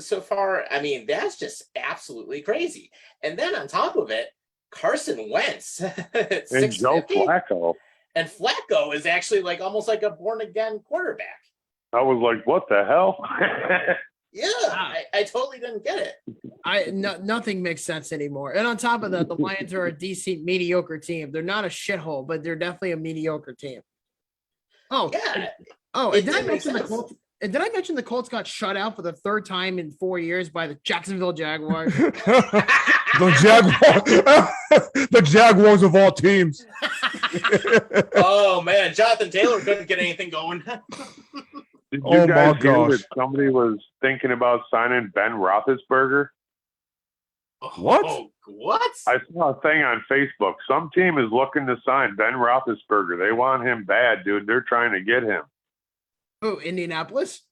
so far, I mean, that's just absolutely crazy. And then on top of it, Carson Wentz at
And Joe Flacco.
And Flacco is actually like almost like a born again quarterback.
I was like, what the hell?
Yeah, I totally didn't get it.
Nothing makes sense anymore. And on top of that, the Lions are a decent, mediocre team. They're not a shithole, but they're definitely a mediocre team. Oh,
yeah.
And did I mention the Colts? And did I mention the Colts got shut out for the 3rd time in 4 years by the Jacksonville Jaguars?
The Jaguars of all teams.
Oh man, Jonathan Taylor couldn't get anything going.
Did
Oh
you
my
guys hear
gosh.
that somebody was thinking about signing Ben Roethlisberger?
What?
Oh, what?
I saw a thing on Facebook. Some team is looking to sign Ben Roethlisberger. They want him bad, dude. They're trying to get him.
Who, Indianapolis?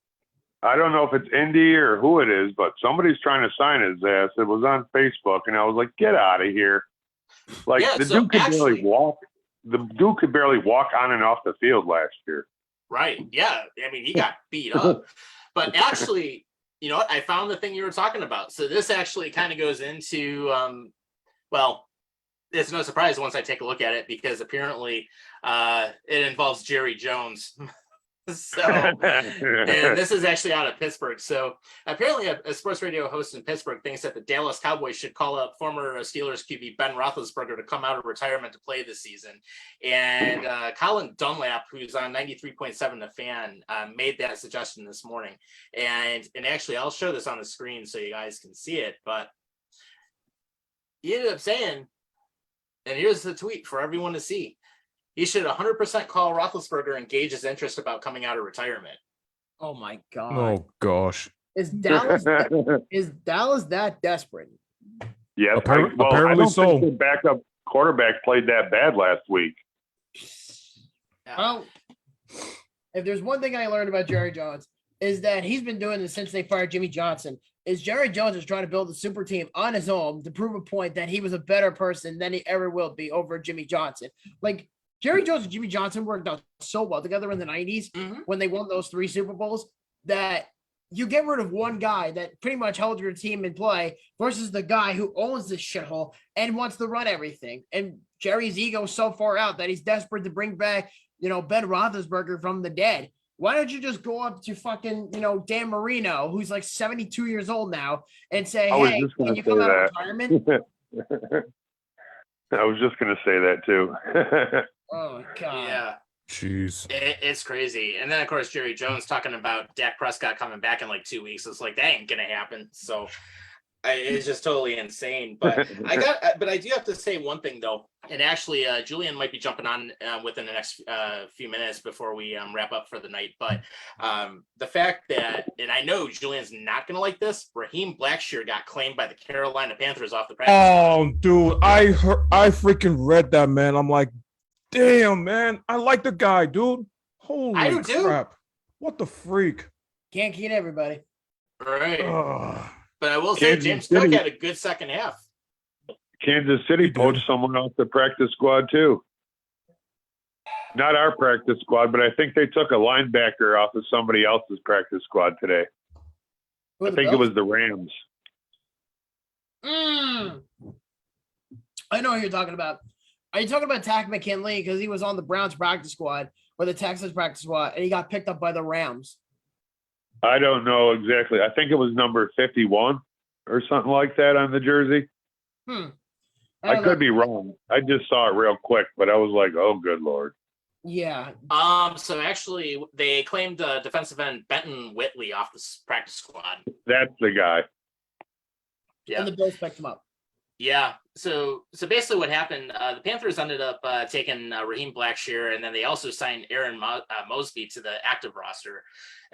I don't know if it's Indy or who it is, but somebody's trying to sign his ass. It was on Facebook, and I was like, "Get out of here!" Like
Yeah,
the
so
dude could
actually-
barely walk. The dude could barely walk on and off the field last year.
Right. Yeah. I mean, he got beat up. But actually, you know what? I found the thing you were talking about. So this actually kind of goes into, well, it's no surprise once I take a look at it because apparently it involves Jerry Jones. So, and this is actually out of Pittsburgh. So apparently a sports radio host in Pittsburgh thinks that the Dallas Cowboys should call up former Steelers QB Ben Roethlisberger to come out of retirement to play this season. And Colin Dunlap, who's on 93.7 The Fan, made that suggestion this morning. And actually, I'll show this on the screen so you guys can see it. But he ended up saying, and here's the tweet for everyone to see. He should 100% call Roethlisberger and gauge his interest about coming out of retirement.
Oh my God.
Oh gosh.
Is Dallas that desperate?
Yes,
Apparently
I don't
so.
think the backup quarterback played that bad last week.
Well, if there's one thing I learned about Jerry Jones is that he's been doing this since they fired Jimmy Johnson. Is Jerry Jones is trying to build a super team on his own to prove a point that he was a better person than he ever will be over Jimmy Johnson. Like Jerry Jones and Jimmy Johnson worked out so well together in the 90s when they won those 3 Super Bowls that you get rid of one guy that pretty much held your team in play versus the guy who owns this shithole and wants to run everything. And Jerry's ego is so far out that he's desperate to bring back, Ben Roethlisberger from the dead. Why don't you just go up to fucking, Dan Marino, who's like 72 years old now, and say, hey, can you come out of retirement?
I was just going to say that too.
Oh, God.
Yeah.
Jeez.
It's crazy. And then, of course, Jerry Jones talking about Dak Prescott coming back in like 2 weeks. It's like, that ain't going to happen. So it's just totally insane. But I do have to say one thing, though. And actually, Julian might be jumping on within the next few minutes before we wrap up for the night. But the fact that, and I know Julian's not going to like this, Raheem Blackshear got claimed by the Carolina Panthers off the practice.
Oh, dude, I freaking read that, man. I'm like, damn, man, I like the guy, dude. Holy
I do too.
crap! What the freak?
Can't keep everybody.
Right.
Ugh.
But I will say, James Cook had a good second half.
Kansas City poached someone off the practice squad too. Not our practice squad, but I think they took a linebacker off of somebody else's practice squad today. I think it was the Rams.
I know who you're talking about. Are you talking about Tack McKinley? Because he was on the Browns practice squad or the Texas practice squad, and he got picked up by the Rams.
I don't know exactly. I think it was number 51 or something like that on the jersey. I could be wrong. I just saw it real quick, but I was like, oh, good Lord.
Yeah.
So actually, they claimed defensive end Benton Whitley off the practice squad.
That's the guy.
Yeah.
And the Bills picked him up.
Yeah. So basically what happened, the Panthers ended up taking Raheem Blackshear, and then they also signed Aaron Mosby to the active roster.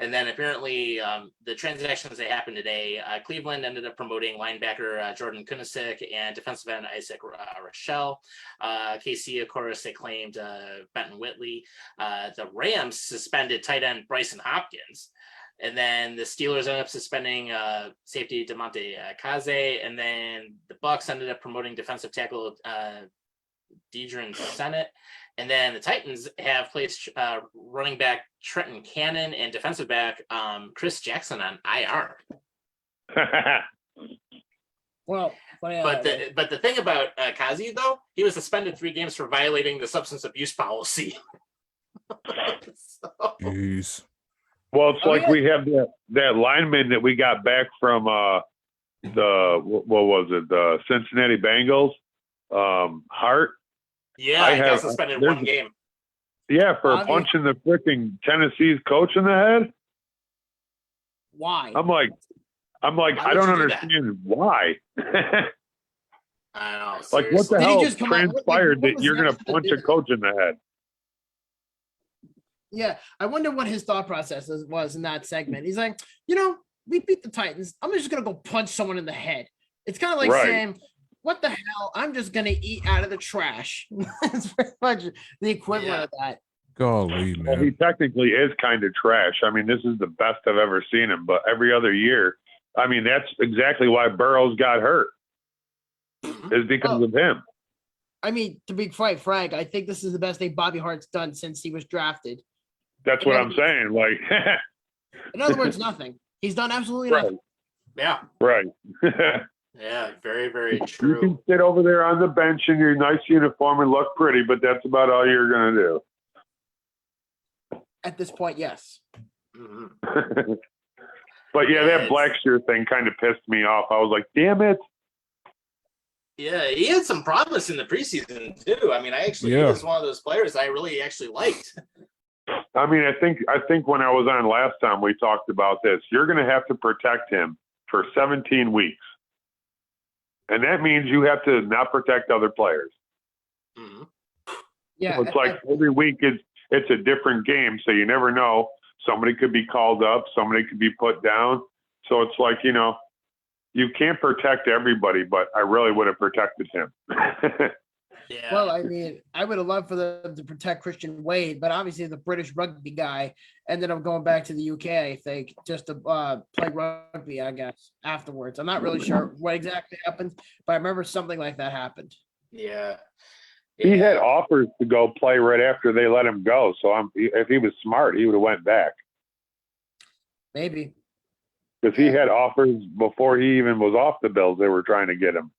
And then apparently the transactions that happened today, Cleveland ended up promoting linebacker Jordan Kunasik and defensive end Isaac Rochelle. KC, of course, they claimed Benton Whitley. The Rams suspended tight end Bryson Hopkins. And then the Steelers ended up suspending safety DeMonte Kaze, and then the Bucs ended up promoting defensive tackle Deidre Sennett, and then the Titans have placed running back Trenton Cannon and defensive back Chris Jackson on IR.
Well,
but the thing about Kaze, though, he was suspended 3 games for violating the substance abuse policy.
Jeez.
Well, it's like we have that lineman that we got back from the Cincinnati Bengals, Hart.
Yeah, I got suspended 1 game.
Yeah, for punching the freaking Tennessee's coach in the head.
Why?
I'm like, I don't understand why.
I know.
Like, what the hell transpired that you're going to punch a coach in the head?
Yeah, I wonder what his thought process was in that segment. He's like, we beat the Titans. I'm just gonna go punch someone in the head. It's kind of like
Right.
saying, "What the hell? I'm just gonna eat out of the trash." It's pretty much the equivalent of that.
Golly,
Well, he
man.
technically is kind of trash. I mean, this is the best I've ever seen him, but every other year, I mean, that's exactly why Burrows got hurt, is because of him.
I mean, to be quite frank, I think this is the best thing Bobby Hart's done since he was drafted.
That's what I'm saying. Like,
In other words, nothing. He's done absolutely
right,
nothing.
Yeah.
right.
Yeah. Very, very
You can
true.
sit over there on the bench in your nice uniform and look pretty, but that's about all you're going to do.
At this point, yes.
Mhm.
But yeah,
Yeah,
that
it's-
Blackshear thing kind of pissed me off. I was like, damn it.
Yeah, he had some promise in the preseason too. I mean, he was one of those players I really actually liked.
I mean, I think when I was on last time, we talked about this. You're going to have to protect him for 17 weeks. And that means you have to not protect other players.
Mhm.
Yeah.
So it's like every week it's a different game, so you never know. Somebody could be called up, somebody could be put down. So it's like, you can't protect everybody, but I really would have protected him.
Yeah.
Well, I mean, I would have loved for them to protect Christian Wade, but obviously the British rugby guy ended up going back to the UK, I think, just to play rugby, I guess, afterwards. I'm not really sure what exactly happened, but I remember something like that happened.
Yeah.
He had offers to go play right after they let him go. So if he was smart, he would have went back.
Maybe.
Because he had offers before he even was off the Bills. They were trying to get him.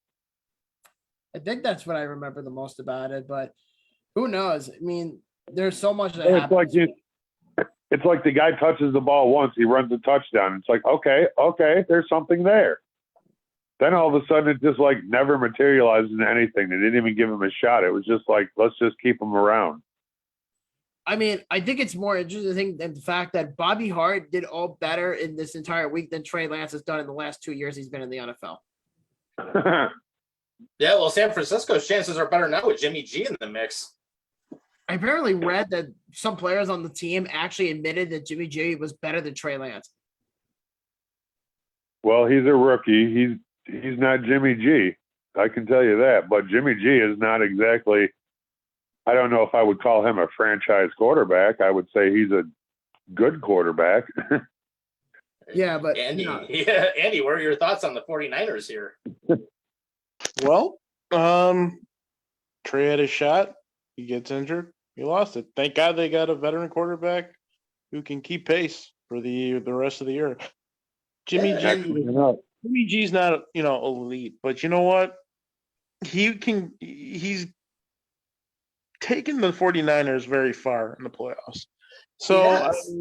I think that's what I remember the most about it, but who knows? I mean, there's so much that
It's
happens.
it's like the guy touches the ball once, he runs a touchdown. It's like, okay, there's something there. Then all of a sudden it just like never materialized into anything. They didn't even give him a shot. It was just like, let's just keep him around.
I mean, I think it's more interesting than the fact that Bobby Hart did all better in this entire week than Trey Lance has done in the last 2 years he's been in the NFL.
Yeah, well, San Francisco's chances are better now with Jimmy G in the mix.
I apparently read that some players on the team actually admitted that Jimmy G was better than Trey Lance.
Well, he's a rookie. He's not Jimmy G. I can tell you that. But Jimmy G is not exactly, I don't know if I would call him a franchise quarterback. I would say he's a good quarterback.
Yeah, but
Andy, Andy, what are your thoughts on the 49ers here?
Well, Trey had a shot. He gets injured. He lost it. Thank God they got a veteran quarterback who can keep pace for the rest of the year. Jimmy G's not, elite, but you know what? He's taken the 49ers very far in the playoffs. So
Yes.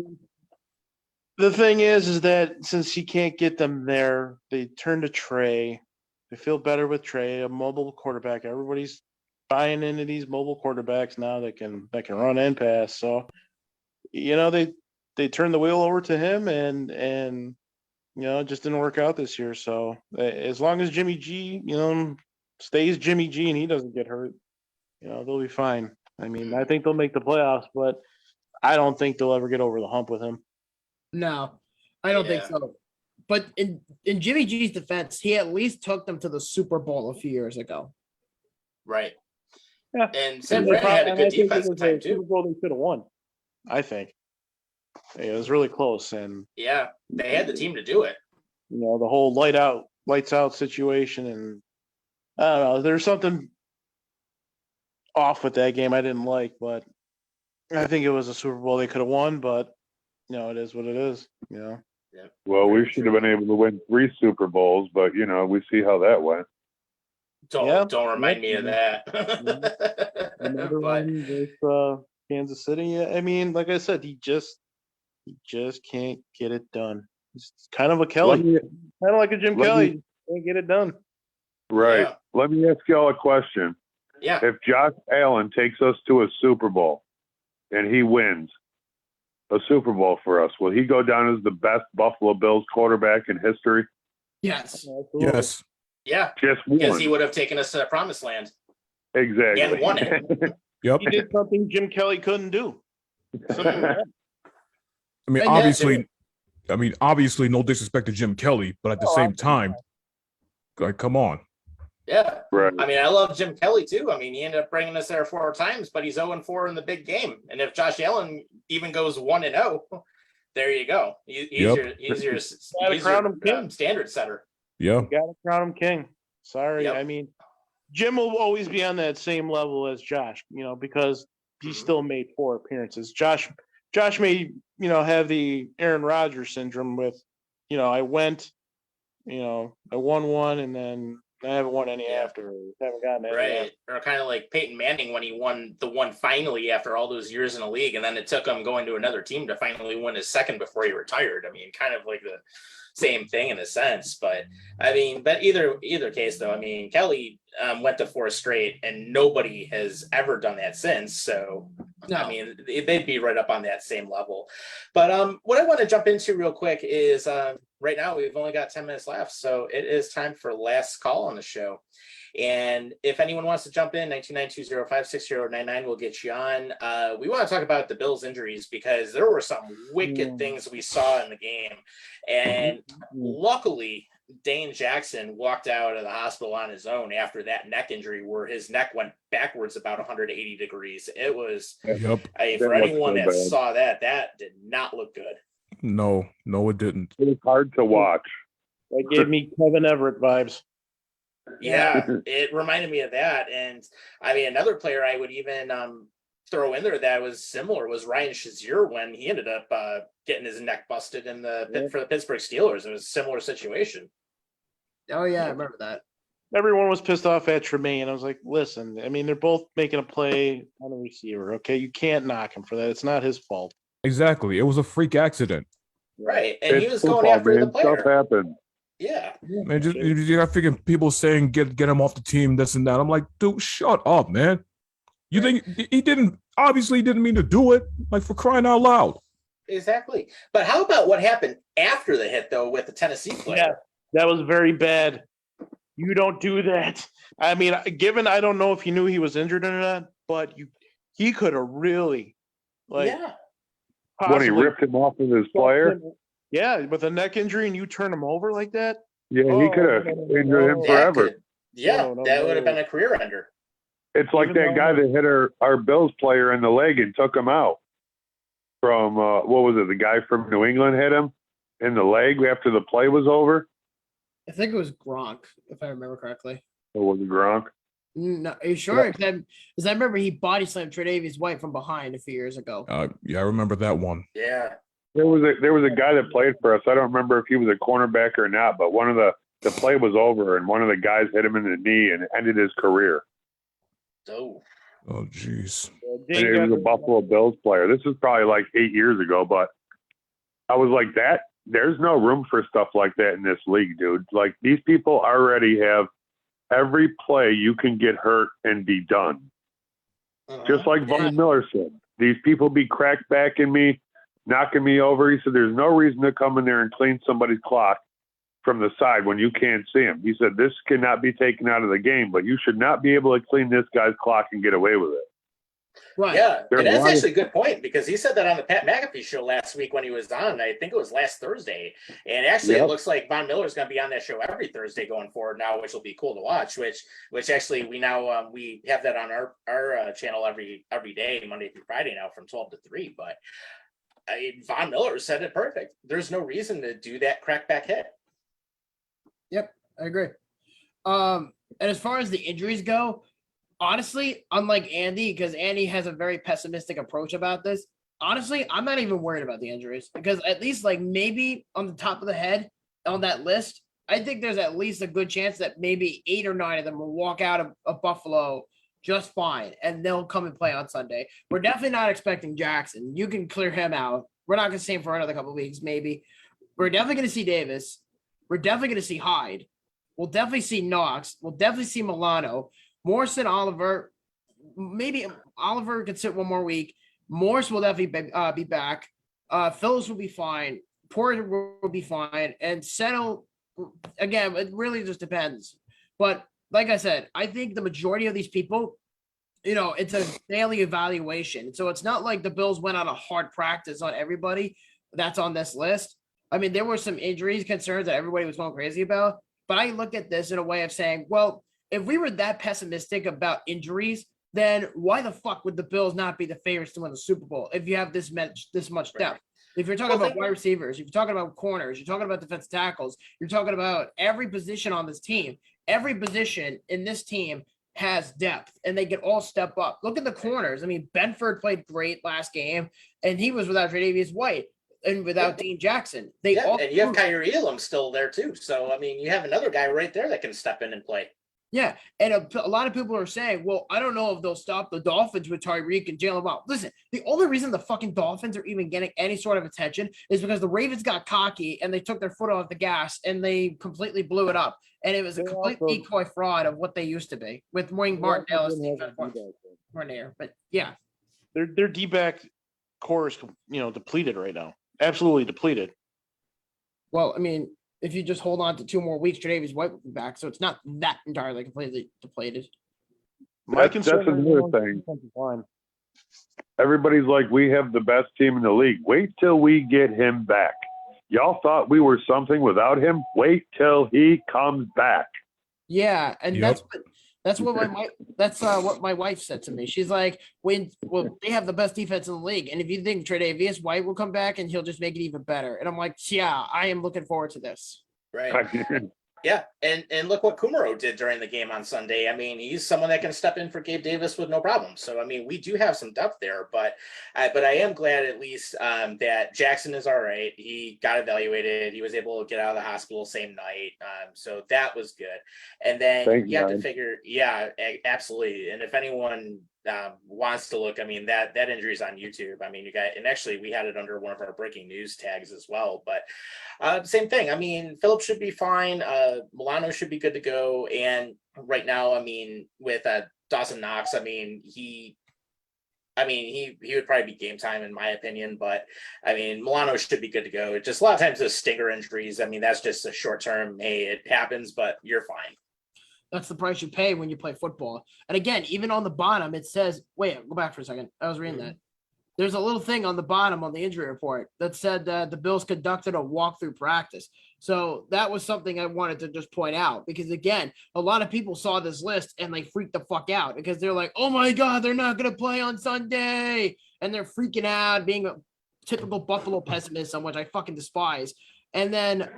the thing is that since he can't get them there, they turn to Trey. They feel better with Trey, a mobile quarterback. Everybody's buying into these mobile quarterbacks now that can run and pass. So, they turned the wheel over to him and it just didn't work out this year. So as long as Jimmy G, stays Jimmy G and he doesn't get hurt, they'll be fine. I mean, I think they'll make the playoffs, but I don't think they'll ever get over the hump with him.
no, I don't think so. But in Jimmy G's defense, he at least took them to the Super Bowl a few years ago.
Right.
Yeah.
And Sam Bradley had a good defense time too.
Super Bowl they should have won, I think. It was really close, and
Yeah, they had the team to do it.
the whole lights out situation, and I don't know. There's something off with that game I didn't like, but I think it was a Super Bowl they could have won, but it is what it is.
Well, we should have been able to win 3 Super Bowls, but we see how that went.
Don't remind me of that.
Another
But
one with Kansas City. Yeah, I mean, like I said, he just can't get it done. He's kind of a Kelly, kind of like a Jim Kelly. Can't get it done.
Right.
Yeah.
Let me ask y'all a question.
yeah,
If Josh Allen takes us to a Super Bowl and he wins a Super Bowl for us, will he go down as the best Buffalo Bills quarterback in history?
Yes.
Absolutely.
Yes.
yeah,
Just
because
one.
he would have taken us to the promised land
Exactly.
and won it.
Yep.
He did something Jim Kelly couldn't do. Simple as that.
I mean,
And yeah,
obviously, no disrespect to Jim Kelly, but at the same time, like, come on.
Yeah.
Right.
I mean, I love Jim Kelly too. I mean, he ended up bringing us there 4 times, but he's 0-4 in the big game. And if Josh Allen even goes 1-0, there you go. He's your standard setter.
Yeah.
You gotta crown him king. Sorry.
Yep.
I mean, Jim will always be on that same level as Josh, because he still made 4 appearances. Josh may, have the Aaron Rodgers syndrome with, I went, I won one and then I haven't won any after. Haven't gotten any.
Right. Or kind of like Peyton Manning when he won the one finally after all those years in the league. And then it took him going to another team to finally win his second before he retired. I mean, kind of like the same thing in a sense. But I mean, but either case, though, I mean, Kelly went to 4 straight and nobody has ever done that since. So,
No.
I mean, they'd be right up on that same level. But what I want to jump into real quick is right now we've only got 10 minutes left. So it is time for last call on the show. And if anyone wants to jump in, 929-205-6099 will get you on. We want to talk about the Bills injuries because there were some wicked things we saw in the game. And luckily, Dane Jackson walked out of the hospital on his own after that neck injury where his neck went backwards about 180 degrees. It was, for anyone that saw that did not look good.
No, it didn't.
It was hard to watch.
That gave me Kevin Everett vibes.
Yeah, it reminded me of that. And I mean, another player I would even throw in there that was similar was Ryan Shazier when he ended up getting his neck busted in for the Pittsburgh Steelers. It was a similar situation.
Oh yeah, I remember that.
Everyone was pissed off at Tremaine. I was like, listen, I mean, they're both making a play on a receiver. Okay, you can't knock him for that. It's not his fault.
Exactly. It was a freak accident.
Right, and
It's
he was
football,
going after
man.
the player.
Stuff happened.
Yeah.
Man, you got figuring people saying get him off the team, this and that. I'm like, dude, shut up, man. You think he didn't mean to do it? Like, for crying out loud.
Exactly. But how about what happened after the hit though with the Tennessee player?
Yeah, that was very bad. You don't do that. I mean, I don't know if he knew he was injured or not, but he could have really,
when he ripped him off of his player.
Yeah, with a neck injury and you turn him over like that.
Yeah, he could have injured him forever.
That would have been a career ender.
It's like that guy that hit our Bills player in the leg and took him out. From what was it? The guy from New England hit him in the leg after the play was over.
I think it was Gronk, if I remember correctly.
Or was it Gronk?
No, are you sure? Because I remember he body slammed Tre'Davious White from behind a few years ago.
Yeah, I remember that one.
Yeah.
There was a guy that played for us. I don't remember if he was a cornerback or not, but one of the play was over and one of the guys hit him in the knee and ended his career.
Oh,
jeez.
It was a Buffalo Bills player. This was probably like 8 years ago, but I was like, that. There's no room for stuff like that in this league, dude. Like, these people already have every play you can get hurt and be done. Just like Von Miller said, these people be crackbacking me, knocking me over. He said, there's no reason to come in there and clean somebody's clock from the side when you can't see him. He said, this cannot be taken out of the game, but you should not be able to clean this guy's clock and get away with it.
Right.
Yeah, and that's actually a good point because he said that on the Pat McAfee show last week when he was on. I think it was last Thursday. And actually, It looks like Von Miller's going to be on that show every Thursday going forward now, which will be cool to watch. Which actually we now we have that on our channel every day, Monday through Friday now from 12 to 3. But Von Miller said it perfect. There's no reason to do that crackback hit.
Yep, I agree. And as far as the injuries go, honestly, unlike Andy, because Andy has a very pessimistic approach about this, honestly, I'm not even worried about the injuries because at least like maybe on the top of the head on that list, I think there's at least a good chance that maybe 8 or 9 of them will walk out of Buffalo just fine and they'll come and play on Sunday. We're definitely not expecting Jackson. You can clear him out. We're not going to see him for another couple of weeks, maybe. We're definitely going to see Davis. We're definitely going to see Hyde. We'll definitely see Knox. We'll definitely see Milano. Morrison, Oliver. Maybe Oliver could sit one more week. Morris will definitely be back. Phillips will be fine. Porter will be fine. And Settle, again, it really just depends. But like I said, I think the majority of these people it's a daily evaluation. So it's not like the Bills went on a hard practice on everybody that's on this list. I mean, there were some injuries concerns that everybody was going crazy about, but I look at this in a way of saying, well, if we were that pessimistic about injuries, then why the fuck would the Bills not be the favorites to win the Super Bowl if you have this much depth? If you're talking about wide receivers, if you're talking about corners, you're talking about defensive tackles, you're talking about every position on this team, every position in this team has depth and they can all step up. Look at the corners. I mean, Benford played great last game and he was without Tre'Davious White and without Dean Jackson.
And you have Kyrie Elam still there too. So, I mean, you have another guy right there that can step in and play.
Yeah, and a lot of people are saying, well, I don't know if they'll stop the Dolphins with Tyreek and Jalen Waddle. Listen, the only reason the fucking Dolphins are even getting any sort of attention is because the Ravens got cocky and they took their foot off the gas and they completely blew it up. And it was a complete decoy fraud of what they used to be with Wayne Martindale as defense coordinator. But yeah.
Their D-back core is, depleted right now. Absolutely depleted.
Well, I mean, if you just hold on to 2 more weeks, Tre'Davious White will be back. So it's not that entirely completely depleted.
That's another thing. Everybody's like, we have the best team in the league. Wait till we get him back. Y'all thought we were something without him? Wait till he comes back.
Yeah, and that's what my wife said to me. She's like, they have the best defense in the league, and if you think Tre'Davious White will come back and he'll just make it even better, and I'm like, yeah, I am looking forward to this.
Right. Yeah, and look what Kumaro did during the game on Sunday. I mean, he's someone that can step in for Gabe Davis with no problem. So, I mean, we do have some depth there, but I am glad at least that Jackson is all right. He got evaluated. He was able to get out of the hospital same night. So that was good. And then you have to figure, yeah, absolutely. And if anyone wants to look, I mean, that injury is on YouTube. I mean, and actually we had it under one of our breaking news tags as well, but same thing. I mean, Phillips should be fine. Milano should be good to go. And right now, I mean, with Dawson Knox, I mean, he would probably be game time in my opinion, but I mean, Milano should be good to go. Just a lot of times those stinger injuries, I mean, that's just a short term, hey, it happens, but you're fine.
That's the price you pay when you play football. And again, even on the bottom, it says, wait, go back for a second. I was reading that. There's a little thing on the bottom on the injury report that said that the Bills conducted a walkthrough practice. So that was something I wanted to just point out because, again, a lot of people saw this list and they freaked the fuck out because they're like, oh, my God, they're not going to play on Sunday. And they're freaking out, being a typical Buffalo pessimist, on which I fucking despise. And then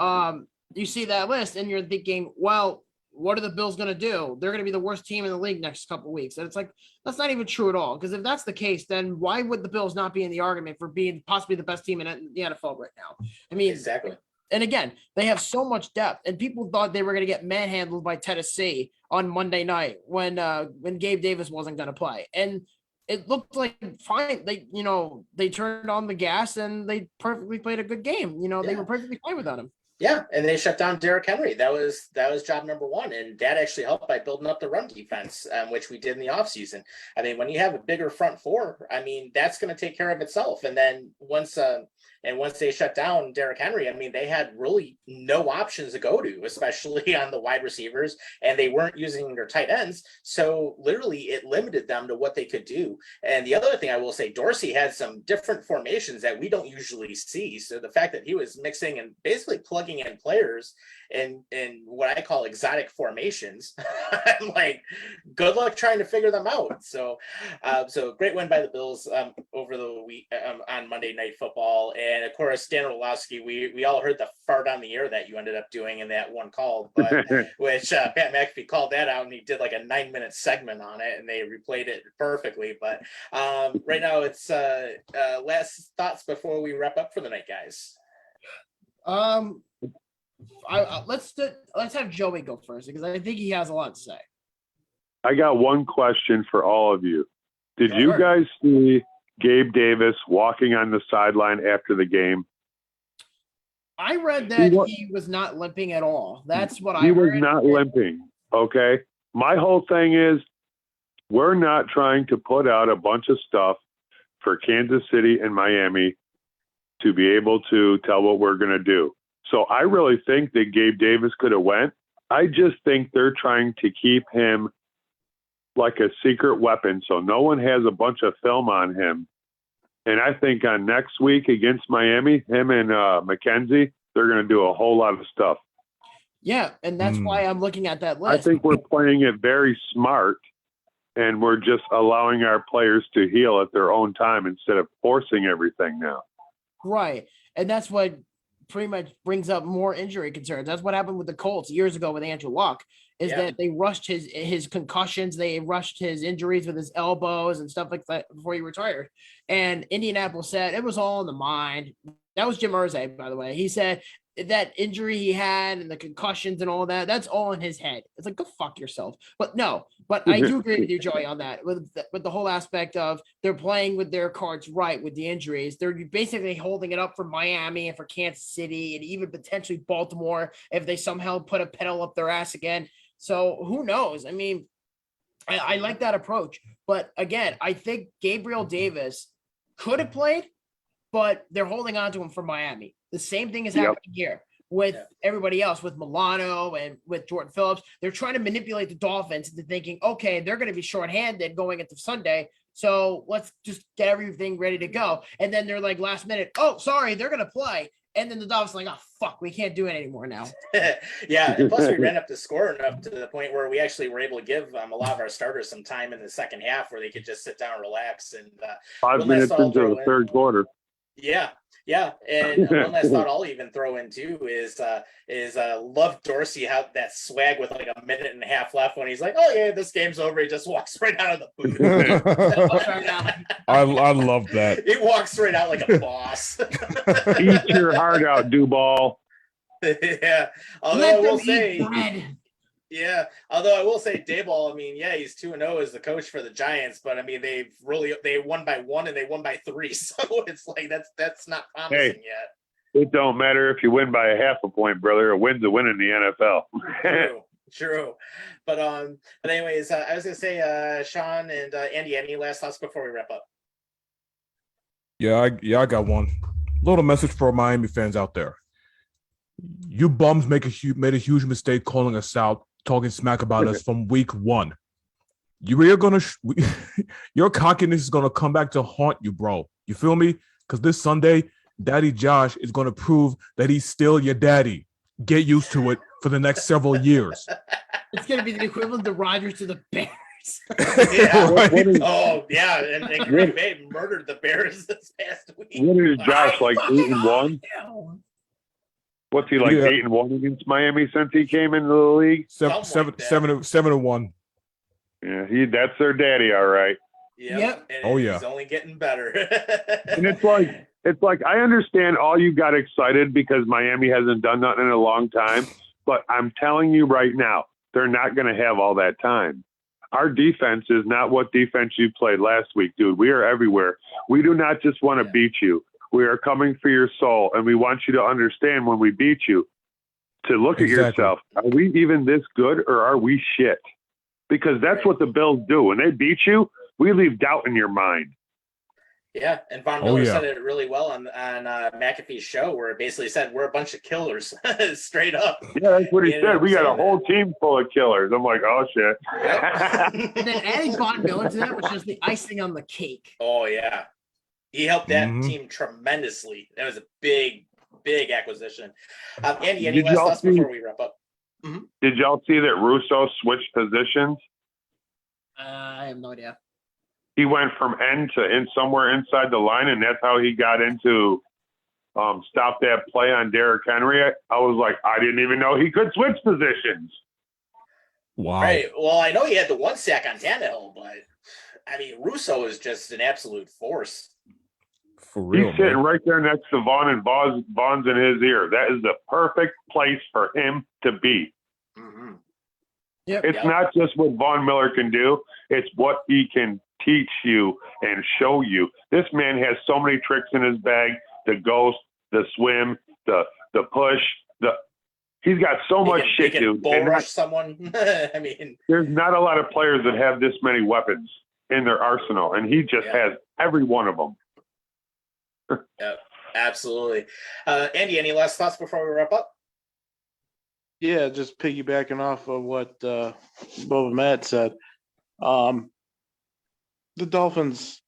you see that list and you're thinking, well, what are the Bills going to do? They're going to be the worst team in the league next couple of weeks. And it's like, that's not even true at all. Because if that's the case, then why would the Bills not be in the argument for being possibly the best team in the NFL right now? I mean,
exactly.
And again, they have so much depth, and people thought they were going to get manhandled by Tennessee on Monday night when Gabe Davis wasn't going to play. And it looked like fine. They turned on the gas and they perfectly played a good game. They were perfectly fine without him.
Yeah, and they shut down Derrick Henry. That was job number one, and that actually helped by building up the run defense, which we did in the offseason. I mean, when you have a bigger front four, I mean, that's going to take care of itself. And then once they shut down Derrick Henry, I mean, they had really no options to go to, especially on the wide receivers, and they weren't using their tight ends. So literally it limited them to what they could do. And the other thing I will say, Dorsey had some different formations that we don't usually see. So the fact that he was mixing and basically plugging in players in what I call exotic formations, I'm like, good luck trying to figure them out. So great win by the Bills over the week on Monday Night Football. And of course, Dan Orlovsky, we all heard the fart on the air that you ended up doing in that one call, but which Pat McAfee called that out and he did like a 9-minute segment on it and they replayed it perfectly. But right now it's last thoughts before we wrap up for the night, guys.
Let's have Joey go first because I think he has a lot to say.
I got one question for all of you. Did you guys see Gabe Davis walking on the sideline after the game?
I read that he was not limping at all. That's what I heard.
He was not limping. Okay. My whole thing is we're not trying to put out a bunch of stuff for Kansas City and Miami to be able to tell what we're going to do. So I really think that Gabe Davis could have went. I just think they're trying to keep him like a secret weapon, so no one has a bunch of film on him. And I think on next week against Miami, him and McKenzie, they're going to do a whole lot of stuff.
Yeah, and that's why I'm looking at that list.
I think we're playing it very smart, and we're just allowing our players to heal at their own time instead of forcing everything now.
Right. And that's what pretty much brings up more injury concerns. That's what happened with the Colts years ago with Andrew Luck, is that they rushed his concussions. They rushed his injuries with his elbows and stuff like that before he retired. And Indianapolis said it was all in the mind. That was Jim Irsay, by the way. He said that injury he had and the concussions and all that, that's all in his head. It's like, go fuck yourself. But I do agree with you, Joey, on that. With the whole aspect of they're playing with their cards right with the injuries. They're basically holding it up for Miami and for Kansas City and even potentially Baltimore if they somehow put a pedal up their ass again. So who knows? I mean, I like that approach. But again, I think Gabriel Davis could have played, but they're holding on to him for Miami. The same thing is happening here with everybody else, with Milano and with Jordan Phillips. They're trying to manipulate the Dolphins into thinking, okay, they're going to be shorthanded going into Sunday, so let's just get everything ready to go. And then they're like last minute, oh, sorry, they're going to play. And then the Dolphins are like, oh, fuck, we can't do it anymore now.
Yeah, and plus we ran up the score enough to the point where we actually were able to give a lot of our starters some time in the second half where they could just sit down and relax. And
5 minutes into the third quarter.
Yeah, and one last thought I'll even throw in too is love Dorsey how that swag with like a minute and a half left when he's like, oh yeah, this game's over. He just walks right out of the booth.
I love that.
He walks right out like a boss.
Eat your heart out, Duval.
Yeah, although I will say. Yeah, although I will say Dayball, I mean, yeah, he's 2-0 as the coach for the Giants, but I mean, they won by 1 and they won by 3, so it's like that's not promising yet.
It don't matter if you win by a half a point, brother. A win's a win in the NFL.
True. But anyways, I was gonna say, Sean and Andy, any last thoughts before we wrap up?
Yeah, I got one. Little message for Miami fans out there. You bums made a huge mistake calling us out, talking smack about us from week 1. Your cockiness is gonna come back to haunt you, bro. You feel me? Because this Sunday, Daddy Josh is gonna prove that he's still your daddy. Get used to it for the next several years.
It's gonna be the equivalent of Rodgers to the Bears.
Yeah.
Right?
Oh yeah, and Green Bay murdered the Bears this past week.
What is Josh like 8-1? What's he like 8-1 against Miami since he came into the league?
7-1.
Yeah, that's their daddy, all right.
Yep.
Oh yeah.
He's only getting better.
And it's like I understand all you got excited because Miami hasn't done nothing in a long time, but I'm telling you right now, they're not going to have all that time. Our defense is not what defense you played last week, dude. We are everywhere. We do not just want to beat you. We are coming for your soul, and we want you to understand when we beat you to look at yourself. Are we even this good, or are we shit? Because that's what the Bills do. When they beat you, we leave doubt in your mind.
Yeah, and Von Miller said it really well on McAfee's show, where it basically said we're a bunch of killers, straight up.
Yeah, that's what he said. We got a whole team full of killers. I'm like, oh shit.
Yep. And then adding Von Miller to that was just the icing on the cake.
Oh yeah. He helped that team tremendously. That was a big, big acquisition. Andy, any last thoughts before we wrap up? Mm-hmm.
Did y'all see that Russo switched positions?
I have no idea.
He went from end to in somewhere inside the line, and that's how he got into stop that play on Derrick Henry. I was like, I didn't even know he could switch positions.
Wow.
Right. Well, I know he had the 1 sack on Tannehill, but I mean, Russo is just an absolute force.
For real,
he's sitting right there next to Vaughn, and Vaughn's in his ear. That is the perfect place for him to be.
Mm-hmm.
It's not just what Von Miller can do. It's what he can teach you and show you. This man has so many tricks in his bag, the ghost, the swim, the push, he's got so much shit, dude.
Bull rush someone. I mean,
there's not a lot of players that have this many weapons in their arsenal, and he just has every one of them.
Yeah, absolutely. Andy, any last thoughts before we wrap up?
Yeah, just piggybacking off of what Boba Matt said. The Dolphins,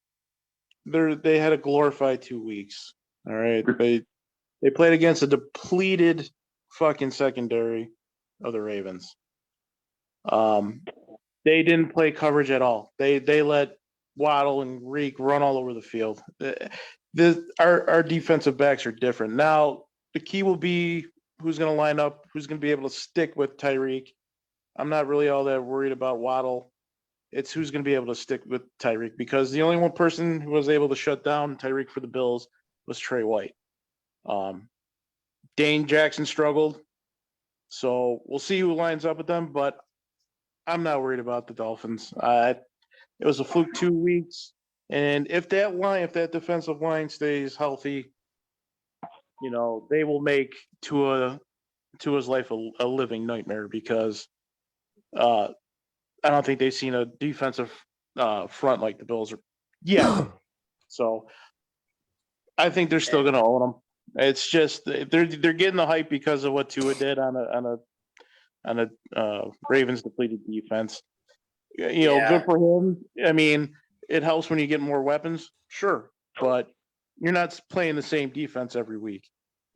they had a glorified 2 weeks. All right, they played against a depleted fucking secondary of the Ravens. They didn't play coverage at all. They let Waddle and Reek run all over the field. Our defensive backs are different. Now, the key will be who's going to line up, who's going to be able to stick with Tyreek. I'm not really all that worried about Waddle. It's who's going to be able to stick with Tyreek, because the only one person who was able to shut down Tyreek for the Bills was Trey White. Dane Jackson struggled. So we'll see who lines up with them, but I'm not worried about the Dolphins. It was a fluke 2 weeks. And if that defensive line stays healthy, they will make Tua's life a living nightmare, because I don't think they've seen a defensive front like the Bills are yet. So I think they're still going to own them. It's just they're getting the hype because of what Tua did on a Ravens depleted defense. Good for him. I mean, it helps when you get more weapons, sure, but you're not playing the same defense every week.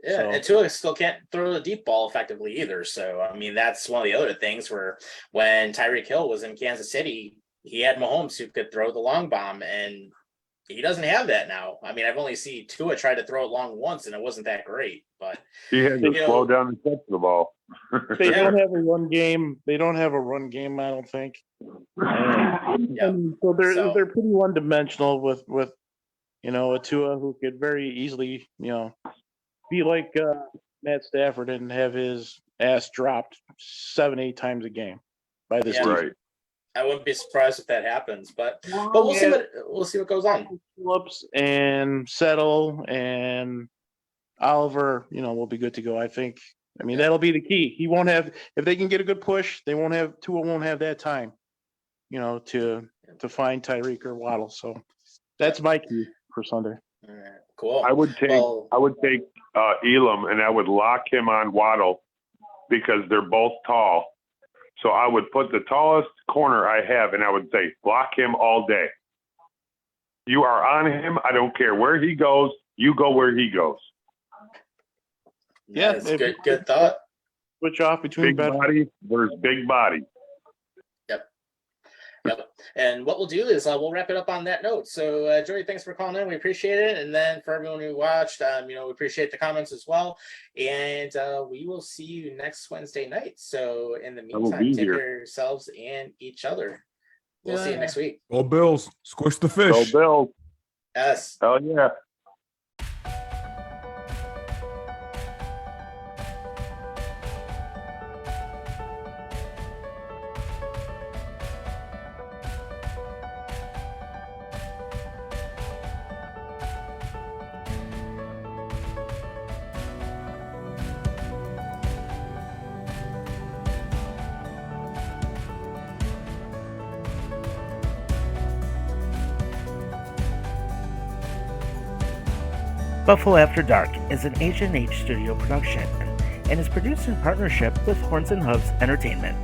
Yeah,
So.
and Tua still can't throw the deep ball effectively either. So, I mean, that's one of the other things where when Tyreek Hill was in Kansas City, he had Mahomes who could throw the long bomb, and he doesn't have that now. I mean, I've only seen Tua try to throw it long once, and it wasn't that great. But
he had to slow down and catch the ball.
They don't have a run game. I don't think. So they're pretty one-dimensional with a Tua who could very easily be like Matt Stafford and have his ass dropped 7-8 times a game by this team.
Right.
I wouldn't be surprised if that happens, but we'll see what goes on.
Phillips and Settle and Oliver, will be good to go. I think. I mean, that'll be the key. He won't have, if they can get a good push, Tua won't have that time, to find Tyreek or Waddle. So that's my key for Sunday.
All right, cool.
I would take Elam, and I would lock him on Waddle because they're both tall. So I would put the tallest corner I have, and I would say, block him all day. You are on him. I don't care where he goes. You go where he goes.
Yeah, that's good thought.
Switch off between
big body versus big body.
Yep. And what we'll do is we'll wrap it up on that note. So, Joey, thanks for calling in. We appreciate it. And then for everyone who watched, we appreciate the comments as well. And we will see you next Wednesday night. So, in the meantime, take care of yourselves and each other. We'll see you next week.
Go Bills. Squish the fish.
Go Bills.
Yes.
Hell yeah.
Buffalo After Dark is an H&H Studio production and is produced in partnership with Horns & Hooves Entertainment.